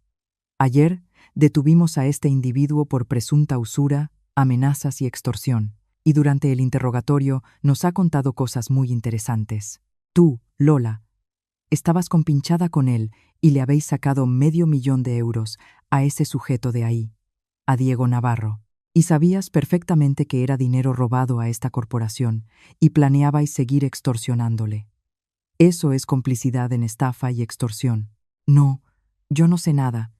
«Ayer detuvimos a este individuo por presunta usura, amenazas y extorsión, y durante el interrogatorio nos ha contado cosas muy interesantes. Tú, Lola, estabas compinchada con él y le habéis sacado $500,000 a ese sujeto de ahí, a Diego Navarro, y sabías perfectamente que era dinero robado a esta corporación y planeabais seguir extorsionándole. Eso es complicidad en estafa y extorsión. No, yo no sé nada.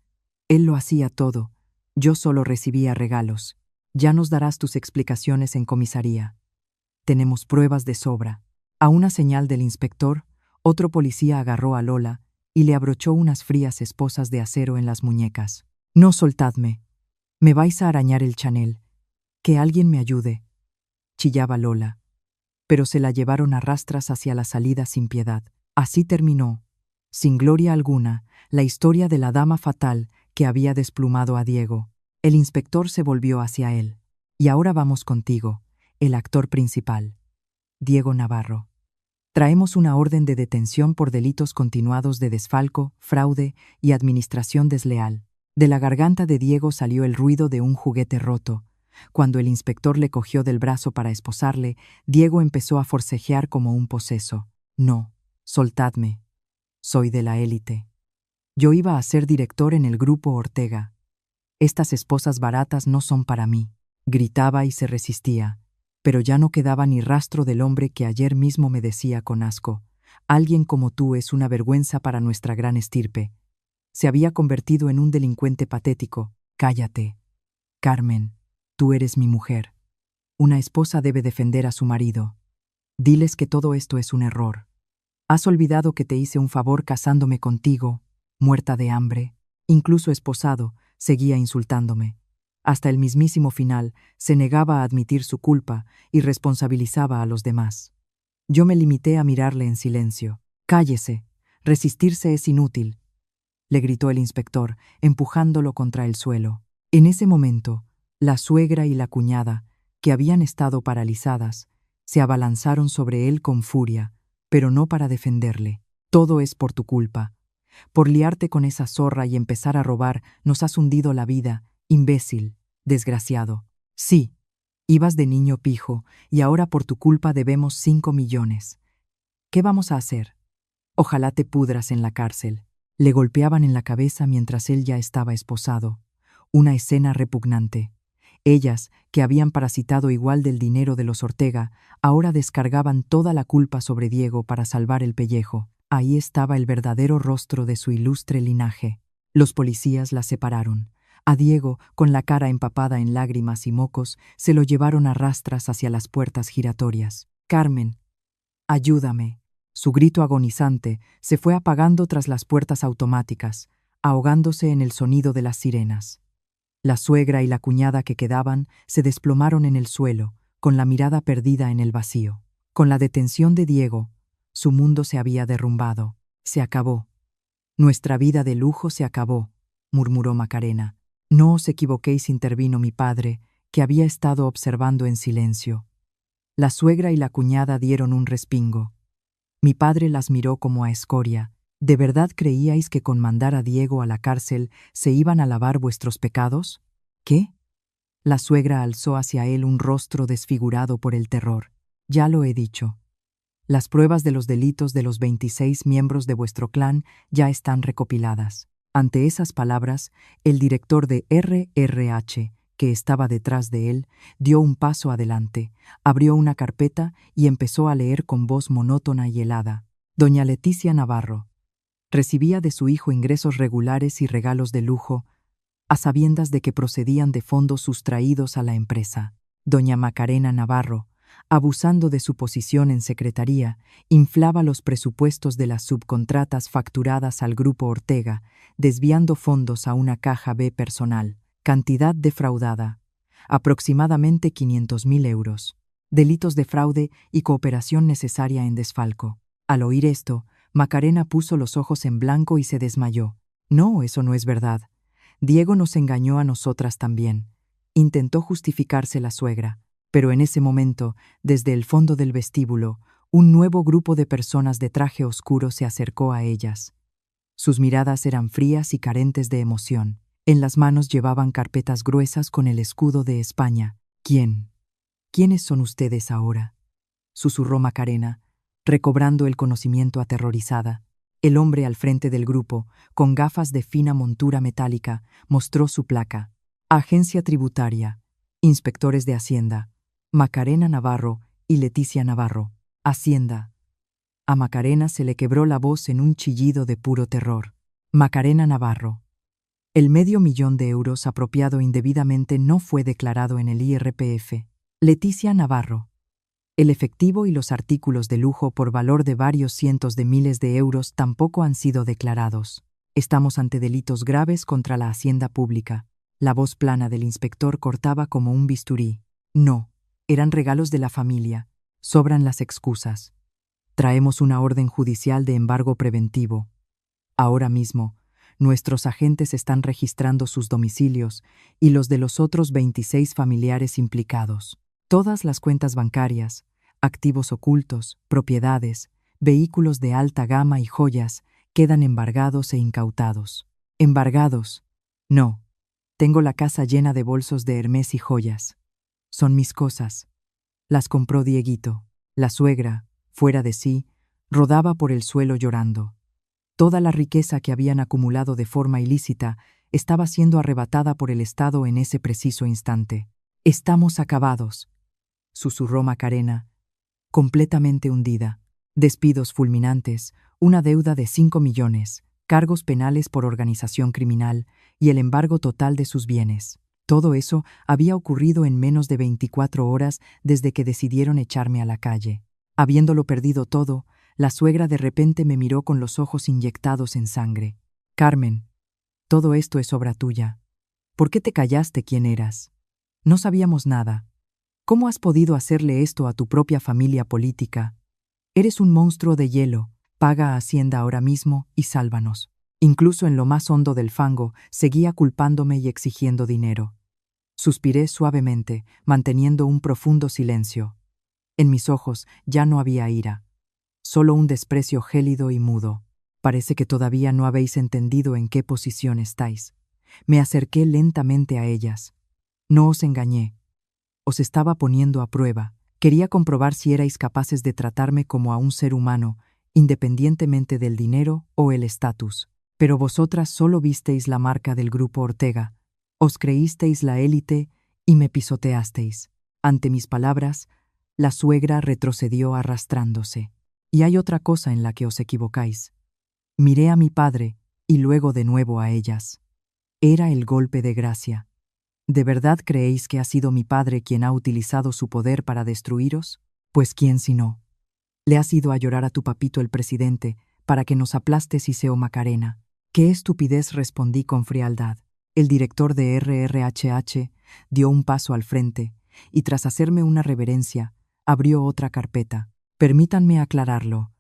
Él lo hacía todo. Yo solo recibía regalos. Ya nos darás tus explicaciones en comisaría. Tenemos pruebas de sobra». A una señal del inspector, otro policía agarró a Lola y le abrochó unas frías esposas de acero en las muñecas. «No, soltadme. Me vais a arañar el chanel. Que alguien me ayude». chillaba Lola. Pero se la llevaron a rastras hacia la salida sin piedad. Así terminó, sin gloria alguna, la historia de la dama fatal que había desplumado a Diego. El inspector se volvió hacia él. Y ahora vamos contigo, el actor principal. Diego Navarro. Traemos una orden de detención por delitos continuados de desfalco, fraude y administración desleal. De la garganta de Diego salió el ruido de un juguete roto. Cuando el inspector le cogió del brazo para esposarle, Diego empezó a forcejear como un poseso. No, soltadme. Soy de la élite. Yo iba a ser director en el Grupo Ortega. Estas esposas baratas no son para mí. Gritaba y se resistía, pero ya no quedaba ni rastro del hombre que ayer mismo me decía con asco: alguien como tú es una vergüenza para nuestra gran estirpe. Se había convertido en un delincuente patético. Cállate, Carmen, tú eres mi mujer. Una esposa debe defender a su marido. Diles que todo esto es un error. Has olvidado que te hice un favor casándome contigo, muerta de hambre. Incluso esposado, seguía insultándome. Hasta el mismísimo final se negaba a admitir su culpa y responsabilizaba a los demás. Yo me limité a mirarle en silencio. Cállese, resistirse es inútil, le gritó el inspector, empujándolo contra el suelo. En ese momento, la suegra y la cuñada, que habían estado paralizadas, se abalanzaron sobre él con furia, pero no para defenderle. Todo es por tu culpa. Por liarte con esa zorra y empezar a robar, nos has hundido la vida, imbécil, desgraciado. Sí, ibas de niño pijo, y ahora por tu culpa debemos 5 millones. ¿Qué vamos a hacer? Ojalá te pudras en la cárcel. Le golpeaban en la cabeza mientras él ya estaba esposado. Una escena repugnante. Ellas, que habían parasitado igual del dinero de los Ortega, ahora descargaban toda la culpa sobre Diego para salvar el pellejo. Ahí estaba el verdadero rostro de su ilustre linaje. Los policías la separaron. A Diego, con la cara empapada en lágrimas y mocos, se lo llevaron a rastras hacia las puertas giratorias. Carmen, ayúdame. Su grito agonizante se fue apagando tras las puertas automáticas, ahogándose en el sonido de las sirenas. La suegra y la cuñada que quedaban se desplomaron en el suelo, con la mirada perdida en el vacío. Con la detención de Diego, su mundo se había derrumbado. Se acabó. Nuestra vida de lujo se acabó, murmuró Macarena. No os equivoquéis, intervino mi padre, que había estado observando en silencio. La suegra y la cuñada dieron un respingo. Mi padre las miró como a escoria. ¿De verdad creíais que con mandar a Diego a la cárcel se iban a lavar vuestros pecados? ¿Qué? La suegra alzó hacia él un rostro desfigurado por el terror. Ya lo he dicho. Las pruebas de los delitos de los 26 miembros de vuestro clan ya están recopiladas. Ante esas palabras, el director de RRH, que estaba detrás de él, dio un paso adelante, abrió una carpeta y empezó a leer con voz monótona y helada. Doña Leticia Navarro recibía de su hijo ingresos regulares y regalos de lujo, a sabiendas de que procedían de fondos sustraídos a la empresa. Doña Macarena Navarro, abusando de su posición en secretaría, inflaba los presupuestos de las subcontratas facturadas al Grupo Ortega, desviando fondos a una caja B personal. Cantidad defraudada: aproximadamente 500.000 euros. Delitos de fraude y cooperación necesaria en desfalco. Al oír esto, Macarena puso los ojos en blanco y se desmayó. No, eso no es verdad. Diego nos engañó a nosotras también. Intentó justificarse la suegra, pero en ese momento, desde el fondo del vestíbulo, un nuevo grupo de personas de traje oscuro se acercó a ellas. Sus miradas eran frías y carentes de emoción. En las manos llevaban carpetas gruesas con el escudo de España. ¿Quiénes son ustedes ahora?, susurró Macarena, recobrando el conocimiento aterrorizada. El hombre al frente del grupo, con gafas de fina montura metálica, mostró su placa. Agencia Tributaria, Inspectores de Hacienda, Macarena Navarro y Leticia Navarro. Hacienda. A Macarena se le quebró la voz en un chillido de puro terror. Macarena Navarro. El $500.000 de euros apropiado indebidamente no fue declarado en el IRPF. Leticia Navarro. El efectivo y los artículos de lujo por valor de varios cientos de miles de euros tampoco han sido declarados. Estamos ante delitos graves contra la hacienda pública. La voz plana del inspector cortaba como un bisturí. No, Eran regalos de la familia. Sobran las excusas. Traemos una orden judicial de embargo preventivo. Ahora mismo, nuestros agentes están registrando sus domicilios y los de los otros 26 familiares implicados. Todas las cuentas bancarias, activos ocultos, propiedades, vehículos de alta gama y joyas quedan embargados e incautados. ¿Embargados? No. Tengo la casa llena de bolsos de Hermès y joyas. Son mis cosas. Las compró Dieguito. La suegra, fuera de sí, rodaba por el suelo llorando. Toda la riqueza que habían acumulado de forma ilícita estaba siendo arrebatada por el Estado en ese preciso instante. «Estamos acabados», susurró Macarena, completamente hundida. Despidos fulminantes, una deuda de 5 millones, cargos penales por organización criminal y el embargo total de sus bienes. Todo eso había ocurrido en menos de 24 horas desde que decidieron echarme a la calle. Habiéndolo perdido todo, la suegra de repente me miró con los ojos inyectados en sangre. «Carmen, todo esto es obra tuya. ¿Por qué te callaste quién eras? No sabíamos nada. ¿Cómo has podido hacerle esto a tu propia familia política? Eres un monstruo de hielo. Paga a Hacienda ahora mismo y sálvanos». Incluso en lo más hondo del fango, seguía culpándome y exigiendo dinero. Suspiré suavemente, manteniendo un profundo silencio. En mis ojos ya no había ira, solo un desprecio gélido y mudo. «Parece que todavía no habéis entendido en qué posición estáis». Me acerqué lentamente a ellas. «No os engañé. Os estaba poniendo a prueba. Quería comprobar si erais capaces de tratarme como a un ser humano, independientemente del dinero o el estatus. Pero vosotras solo visteis la marca del Grupo Ortega. Os creísteis la élite y me pisoteasteis». Ante mis palabras, la suegra retrocedió arrastrándose. «Y hay otra cosa en la que os equivocáis». Miré a mi padre y luego de nuevo a ellas. Era el golpe de gracia. ¿De verdad creéis que ha sido mi padre quien ha utilizado su poder para destruiros? Pues quién si no. Le has ido a llorar a tu papito el presidente para que nos aplaste Siseo Macarena. «Qué estupidez», respondí con frialdad. El director de RRHH dio un paso al frente y tras hacerme una reverencia, abrió otra carpeta. «Permítanme aclararlo.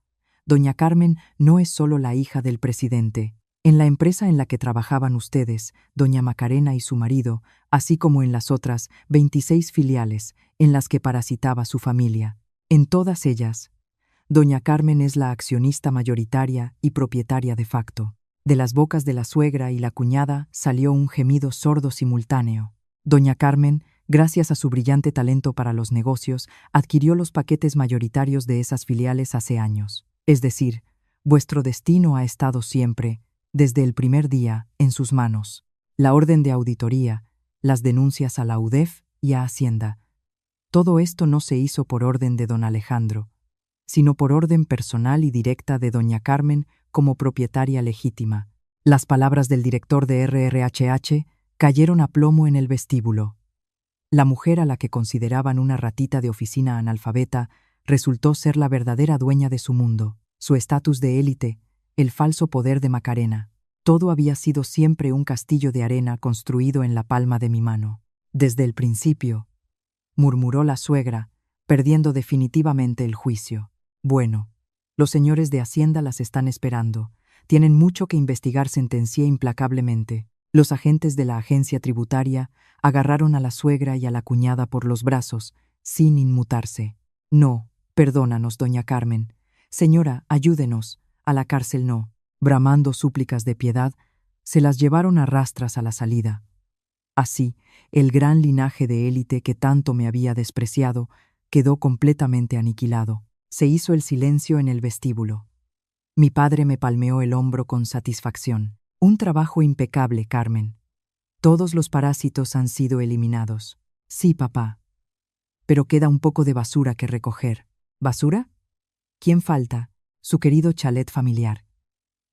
Doña Carmen no es solo la hija del presidente. En la empresa en la que trabajaban ustedes, doña Macarena y su marido, así como en las otras 26 filiales en las que parasitaba su familia, en todas ellas, doña Carmen es la accionista mayoritaria y propietaria de facto». De las bocas de la suegra y la cuñada salió un gemido sordo simultáneo. Doña Carmen, gracias a su brillante talento para los negocios, adquirió los paquetes mayoritarios de esas filiales hace años. Es decir, vuestro destino ha estado siempre, desde el primer día, en sus manos. La orden de auditoría, las denuncias a la UDEF y a Hacienda. Todo esto no se hizo por orden de don Alejandro, sino por orden personal y directa de doña Carmen como propietaria legítima. Las palabras del director de RRHH cayeron a plomo en el vestíbulo. La mujer a la que consideraban una ratita de oficina analfabeta resultó ser la verdadera dueña de su mundo, su estatus de élite, el falso poder de Macarena. Todo había sido siempre un castillo de arena construido en la palma de mi mano. «Desde el principio», murmuró la suegra, perdiendo definitivamente el juicio. «Bueno, los señores de Hacienda las están esperando. Tienen mucho que investigar», sentencié implacablemente. Los agentes de la agencia tributaria agarraron a la suegra y a la cuñada por los brazos, sin inmutarse. «No, perdónanos, doña Carmen. Señora, ayúdenos. A la cárcel no». Bramando súplicas de piedad, se las llevaron a rastras a la salida. Así, el gran linaje de élite que tanto me había despreciado quedó completamente aniquilado. Se hizo el silencio en el vestíbulo. Mi padre me palmeó el hombro con satisfacción. «Un trabajo impecable, Carmen. Todos los parásitos han sido eliminados». «Sí, papá. Pero queda un poco de basura que recoger». «¿Basura? ¿Quién falta?» «Su querido chalet familiar».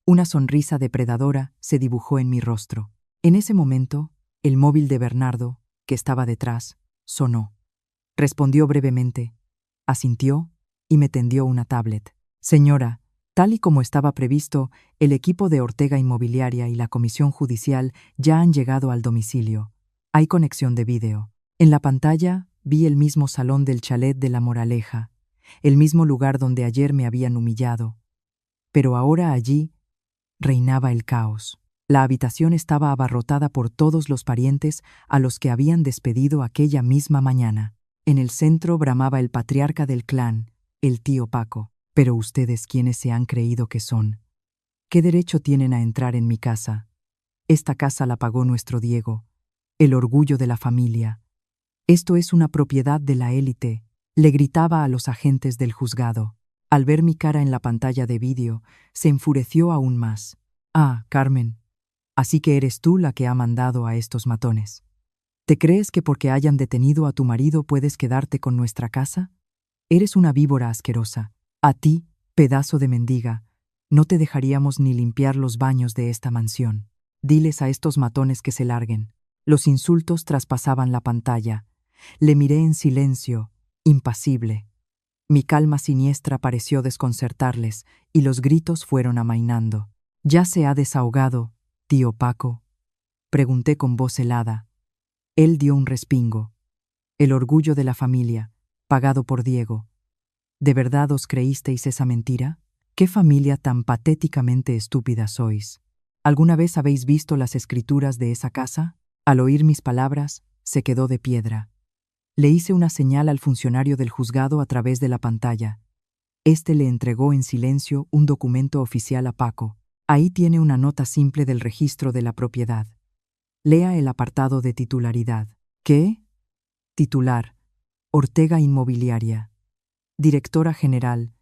Una sonrisa depredadora se dibujó en mi rostro. En ese momento, el móvil de Bernardo, que estaba detrás, sonó. Respondió brevemente, asintió y me tendió una tablet. «Señora, tal y como estaba previsto, el equipo de Ortega Inmobiliaria y la Comisión Judicial ya han llegado al domicilio. Hay conexión de vídeo. En la pantalla vi el mismo salón del chalet de La Moraleja, el mismo lugar donde ayer me habían humillado. Pero ahora allí reinaba el caos. La habitación estaba abarrotada por todos los parientes a los que habían despedido aquella misma mañana. En el centro bramaba el patriarca del clan, el tío Paco. Pero ustedes, ¿quiénes se han creído que son? ¿Qué derecho tienen a entrar en mi casa? Esta casa la pagó nuestro Diego, el orgullo de la familia. Esto es una propiedad de la élite, le gritaba a los agentes del juzgado. Al ver mi cara en la pantalla de vídeo, se enfureció aún más. Ah, Carmen, así que eres tú la que ha mandado a estos matones. ¿Te crees que porque hayan detenido a tu marido puedes quedarte con nuestra casa? Eres una víbora asquerosa. A ti, pedazo de mendiga, no te dejaríamos ni limpiar los baños de esta mansión. Diles a estos matones que se larguen. Los insultos traspasaban la pantalla. Le miré en silencio, impasible. Mi calma siniestra pareció desconcertarles y los gritos fueron amainando. ¿Ya se ha desahogado, tío Paco?, pregunté con voz helada. Él dio un respingo. El orgullo de la familia, pagado por Diego. ¿De verdad os creísteis esa mentira? ¿Qué familia tan patéticamente estúpida sois? ¿Alguna vez habéis visto las escrituras de esa casa? Al oír mis palabras, se quedó de piedra. Le hice una señal al funcionario del juzgado a través de la pantalla. Este le entregó en silencio un documento oficial a Paco. Ahí tiene una nota simple del registro de la propiedad. Lea el apartado de titularidad. ¿Qué? Titular: Ortega Inmobiliaria. Directora general: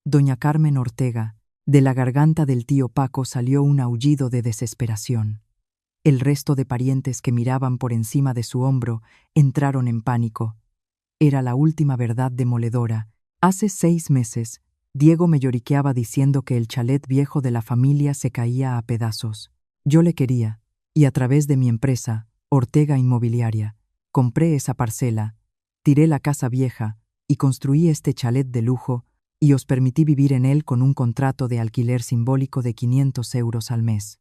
doña Carmen Ortega. De la garganta del tío Paco salió un aullido de desesperación. El resto de parientes que miraban por encima de su hombro entraron en pánico. Era la última verdad demoledora. Hace 6 meses, Diego me lloriqueaba diciendo que el chalet viejo de la familia se caía a pedazos. Yo le quería, y a través de mi empresa, Ortega Inmobiliaria, compré esa parcela, tiré la casa vieja y construí este chalet de lujo y os permití vivir en él con un contrato de alquiler simbólico de 500 euros al mes.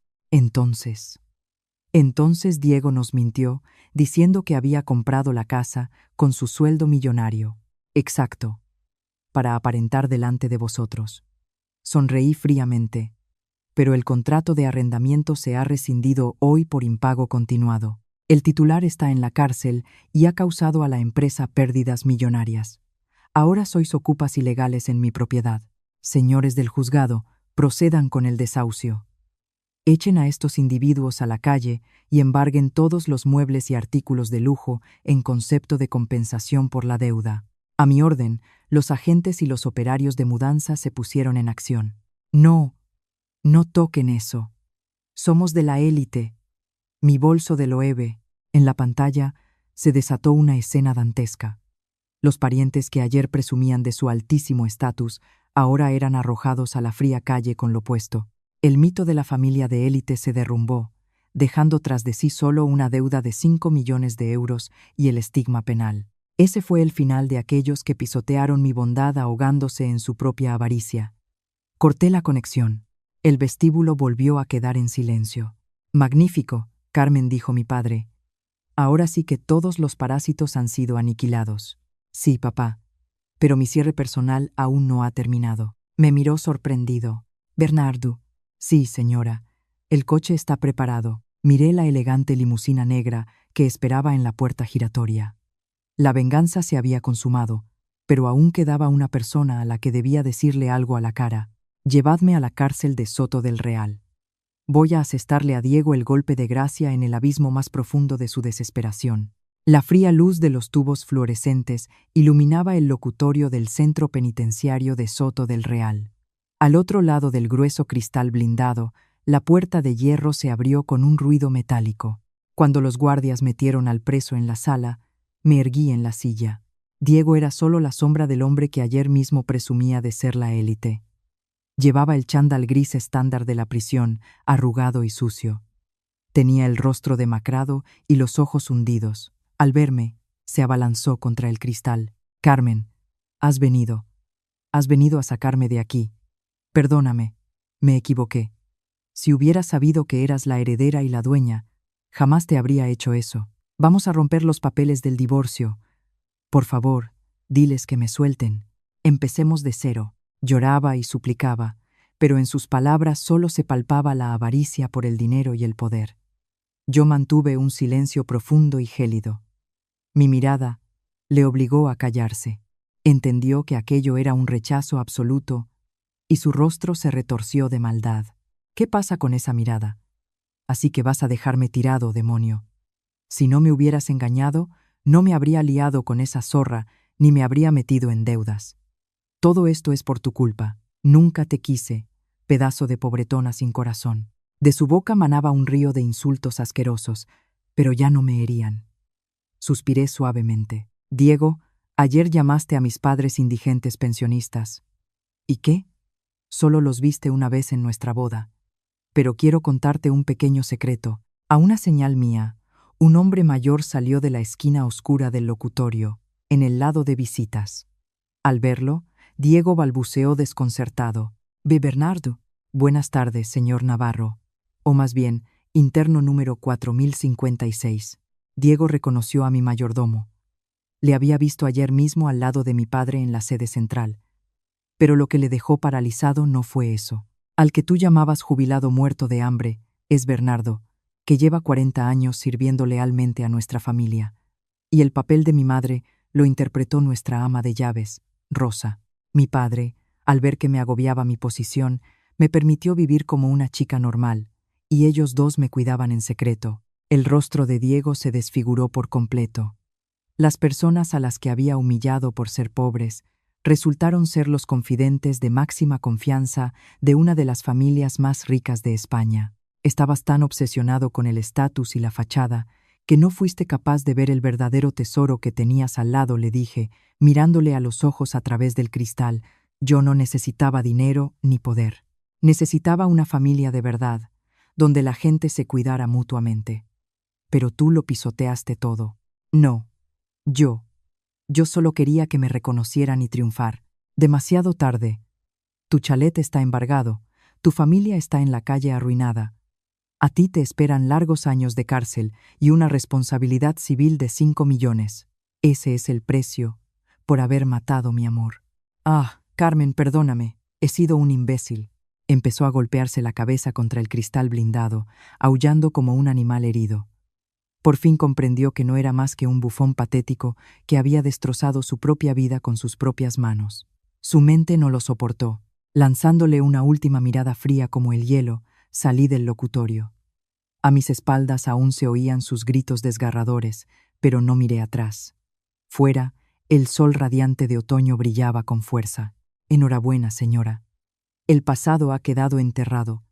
Entonces Diego nos mintió, diciendo que había comprado la casa con su sueldo millonario. Exacto, para aparentar delante de vosotros. Sonreí fríamente, pero el contrato de arrendamiento se ha rescindido hoy por impago continuado. El titular está en la cárcel y ha causado a la empresa pérdidas millonarias. Ahora sois ocupas ilegales en mi propiedad. Señores del juzgado, procedan con el desahucio. Echen a estos individuos a la calle y embarguen todos los muebles y artículos de lujo en concepto de compensación por la deuda. A mi orden, los agentes y los operarios de mudanza se pusieron en acción. No toquen eso. Somos de la élite. Mi bolso de Loewe. En la pantalla se desató una escena dantesca. Los parientes que ayer presumían de su altísimo estatus ahora eran arrojados a la fría calle con lo puesto. El mito de la familia de élite se derrumbó, dejando tras de sí solo una deuda de 5 millones de euros y el estigma penal. Ese fue el final de aquellos que pisotearon mi bondad ahogándose en su propia avaricia. Corté la conexión. El vestíbulo volvió a quedar en silencio. Magnífico, Carmen, dijo mi padre. Ahora sí que todos los parásitos han sido aniquilados. Sí, papá, pero mi cierre personal aún no ha terminado. Me miró sorprendido. Bernardo. Sí, señora. El coche está preparado. Miré la elegante limusina negra que esperaba en la puerta giratoria. La venganza se había consumado, pero aún quedaba una persona a la que debía decirle algo a la cara. Llevadme a la cárcel de Soto del Real. Voy a asestarle a Diego el golpe de gracia en el abismo más profundo de su desesperación. La fría luz de los tubos fluorescentes iluminaba el locutorio del centro penitenciario de Soto del Real. Al otro lado del grueso cristal blindado, la puerta de hierro se abrió con un ruido metálico. Cuando los guardias metieron al preso en la sala, me erguí en la silla. Diego era solo la sombra del hombre que ayer mismo presumía de ser la élite. Llevaba el chándal gris estándar de la prisión, arrugado y sucio. Tenía el rostro demacrado y los ojos hundidos. Al verme, se abalanzó contra el cristal. Carmen, has venido a sacarme de aquí. Perdóname, me equivoqué. Si hubiera sabido que eras la heredera y la dueña, jamás te habría hecho eso. Vamos a romper los papeles del divorcio. Por favor, diles que me suelten. Empecemos de cero. Lloraba y suplicaba, pero en sus palabras solo se palpaba la avaricia por el dinero y el poder. Yo mantuve un silencio profundo y gélido. Mi mirada le obligó a callarse. Entendió que aquello era un rechazo absoluto y su rostro se retorció de maldad. ¿Qué pasa con esa mirada? Así que vas a dejarme tirado, demonio. Si no me hubieras engañado, no me habría liado con esa zorra ni me habría metido en deudas. Todo esto es por tu culpa. Nunca te quise, pedazo de pobretona sin corazón. De su boca manaba un río de insultos asquerosos, pero ya no me herían. Suspiré suavemente. Diego, ayer llamaste a mis padres indigentes pensionistas. ¿Y qué? Solo los viste una vez en nuestra boda. Pero quiero contarte un pequeño secreto. A una señal mía, un hombre mayor salió de la esquina oscura del locutorio, en el lado de visitas. Al verlo, Diego balbuceó desconcertado. «Ve Bernardo». «Buenas tardes, señor Navarro». O más bien, interno número 4056. Diego reconoció a mi mayordomo. Le había visto ayer mismo al lado de mi padre en la sede central. Pero lo que le dejó paralizado no fue eso. Al que tú llamabas jubilado muerto de hambre es Bernardo, que lleva 40 años sirviendo lealmente a nuestra familia. Y el papel de mi madre lo interpretó nuestra ama de llaves, Rosa. Mi padre, al ver que me agobiaba mi posición, me permitió vivir como una chica normal, y ellos dos me cuidaban en secreto. El rostro de Diego se desfiguró por completo. Las personas a las que había humillado por ser pobres resultaron ser los confidentes de máxima confianza de una de las familias más ricas de España. Estabas tan obsesionado con el estatus y la fachada que no fuiste capaz de ver el verdadero tesoro que tenías al lado, le dije, mirándole a los ojos a través del cristal. Yo no necesitaba dinero ni poder. Necesitaba una familia de verdad, donde la gente se cuidara mutuamente. Pero tú lo pisoteaste todo. No, yo solo quería que me reconocieran y triunfar. Demasiado tarde. Tu chalet está embargado, tu familia está en la calle arruinada. A ti te esperan largos años de cárcel y una responsabilidad civil de 5 millones. Ese es el precio por haber matado mi amor. Ah, Carmen, perdóname, he sido un imbécil. Empezó a golpearse la cabeza contra el cristal blindado, aullando como un animal herido. Por fin comprendió que no era más que un bufón patético que había destrozado su propia vida con sus propias manos. Su mente no lo soportó. Lanzándole una última mirada fría como el hielo, salí del locutorio. A mis espaldas aún se oían sus gritos desgarradores, pero no miré atrás. Fuera, el sol radiante de otoño brillaba con fuerza. Enhorabuena, señora. El pasado ha quedado enterrado.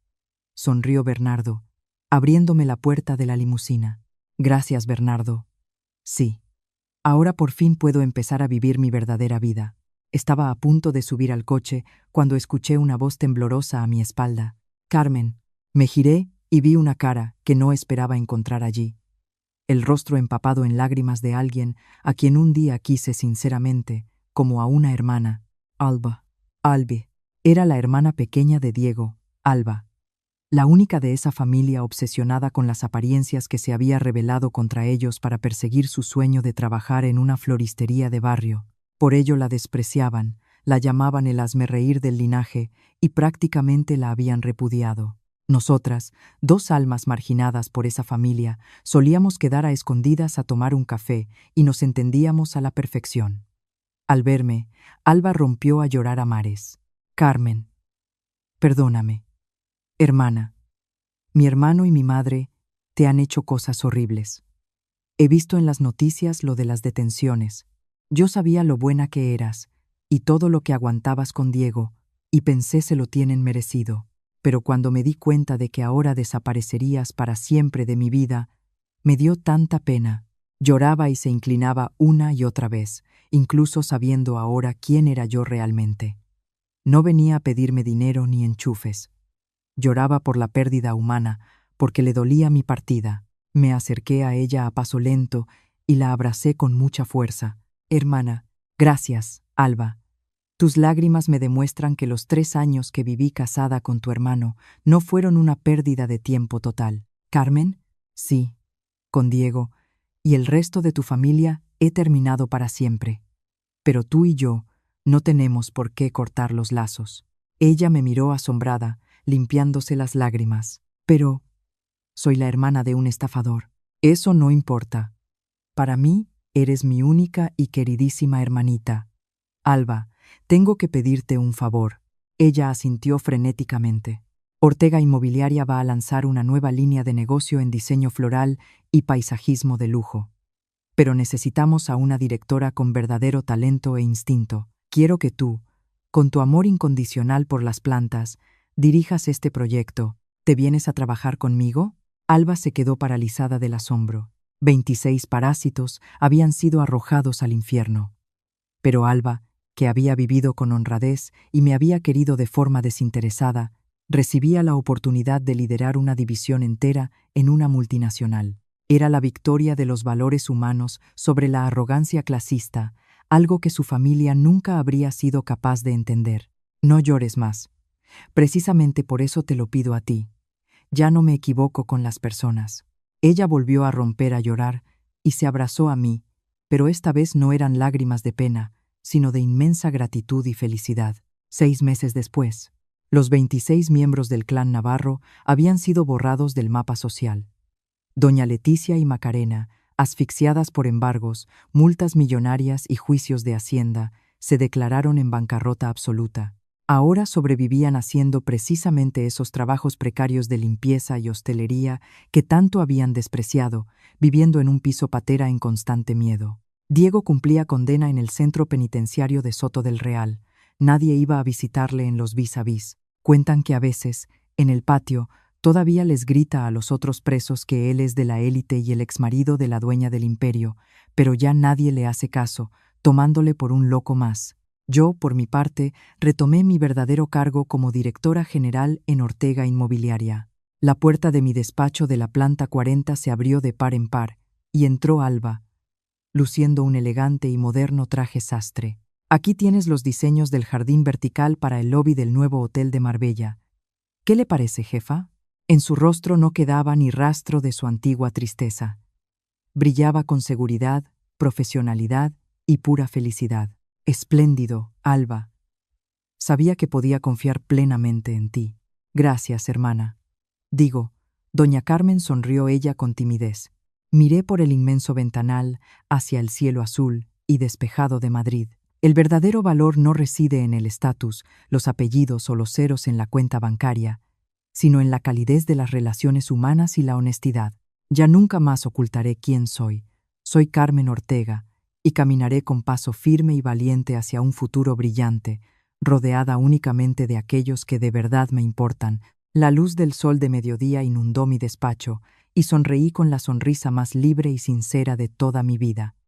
Sonrió Bernardo, abriéndome la puerta de la limusina. Gracias, Bernardo. Sí. Ahora por fin puedo empezar a vivir mi verdadera vida. Estaba a punto de subir al coche cuando escuché una voz temblorosa a mi espalda. Carmen. Me giré y vi una cara que no esperaba encontrar allí. El rostro empapado en lágrimas de alguien a quien un día quise sinceramente, como a una hermana. Alba. Albi. Era la hermana pequeña de Diego, Alba. La única de esa familia obsesionada con las apariencias que se había rebelado contra ellos para perseguir su sueño de trabajar en una floristería de barrio. Por ello la despreciaban, la llamaban el hazmerreír del linaje y prácticamente la habían repudiado. Nosotras, dos almas marginadas por esa familia, solíamos quedar a escondidas a tomar un café y nos entendíamos a la perfección. Al verme, Alba rompió a llorar a mares. Carmen, perdóname. Hermana, mi hermano y mi madre te han hecho cosas horribles. He visto en las noticias lo de las detenciones. Yo sabía lo buena que eras y todo lo que aguantabas con Diego, y pensé se lo tienen merecido. Pero cuando me di cuenta de que ahora desaparecerías para siempre de mi vida, me dio tanta pena. Lloraba y se inclinaba una y otra vez, incluso sabiendo ahora quién era yo realmente. No venía a pedirme dinero ni enchufes. Lloraba por la pérdida humana, porque le dolía mi partida. Me acerqué a ella a paso lento y la abracé con mucha fuerza. Hermana, gracias, Alba. Tus lágrimas me demuestran que los 3 años que viví casada con tu hermano no fueron una pérdida de tiempo total. Carmen, sí, con Diego, y el resto de tu familia he terminado para siempre. Pero tú y yo no tenemos por qué cortar los lazos. Ella me miró asombrada, limpiándose las lágrimas. Pero soy la hermana de un estafador. Eso no importa. Para mí, eres mi única y queridísima hermanita. Alba, tengo que pedirte un favor. Ella asintió frenéticamente. Ortega Inmobiliaria va a lanzar una nueva línea de negocio en diseño floral y paisajismo de lujo. Pero necesitamos a una directora con verdadero talento e instinto. Quiero que tú, con tu amor incondicional por las plantas, dirijas este proyecto. ¿Te vienes a trabajar conmigo? Alba se quedó paralizada del asombro. 26 parásitos habían sido arrojados al infierno. Pero Alba, que había vivido con honradez y me había querido de forma desinteresada, recibía la oportunidad de liderar una división entera en una multinacional. Era la victoria de los valores humanos sobre la arrogancia clasista, algo que su familia nunca habría sido capaz de entender. No llores más. Precisamente por eso te lo pido a ti. Ya no me equivoco con las personas. Ella volvió a romper a llorar y se abrazó a mí, pero esta vez no eran lágrimas de pena, sino de inmensa gratitud y felicidad. 6 meses después, los 26 miembros del clan Navarro habían sido borrados del mapa social. Doña Leticia y Macarena, asfixiadas por embargos, multas millonarias y juicios de Hacienda, se declararon en bancarrota absoluta. Ahora sobrevivían haciendo precisamente esos trabajos precarios de limpieza y hostelería que tanto habían despreciado, viviendo en un piso patera en constante miedo. Diego cumplía condena en el centro penitenciario de Soto del Real. Nadie iba a visitarle en los vis a vis. Cuentan que a veces, en el patio, todavía les grita a los otros presos que él es de la élite y el exmarido de la dueña del imperio, pero ya nadie le hace caso, tomándole por un loco más. Yo, por mi parte, retomé mi verdadero cargo como directora general en Ortega Inmobiliaria. La puerta de mi despacho de la planta 40 se abrió de par en par, y entró Alba, luciendo un elegante y moderno traje sastre. Aquí tienes los diseños del jardín vertical para el lobby del nuevo hotel de Marbella. ¿Qué le parece, jefa? En su rostro no quedaba ni rastro de su antigua tristeza. Brillaba con seguridad, profesionalidad y pura felicidad. Espléndido, Alba. Sabía que podía confiar plenamente en ti. Gracias, hermana. Doña Carmen sonrió ella con timidez. Miré por el inmenso ventanal hacia el cielo azul y despejado de Madrid. El verdadero valor no reside en el estatus, los apellidos o los ceros en la cuenta bancaria, sino en la calidez de las relaciones humanas y la honestidad. Ya nunca más ocultaré quién soy. Soy Carmen Ortega, y caminaré con paso firme y valiente hacia un futuro brillante, rodeada únicamente de aquellos que de verdad me importan. La luz del sol de mediodía inundó mi despacho, y sonreí con la sonrisa más libre y sincera de toda mi vida.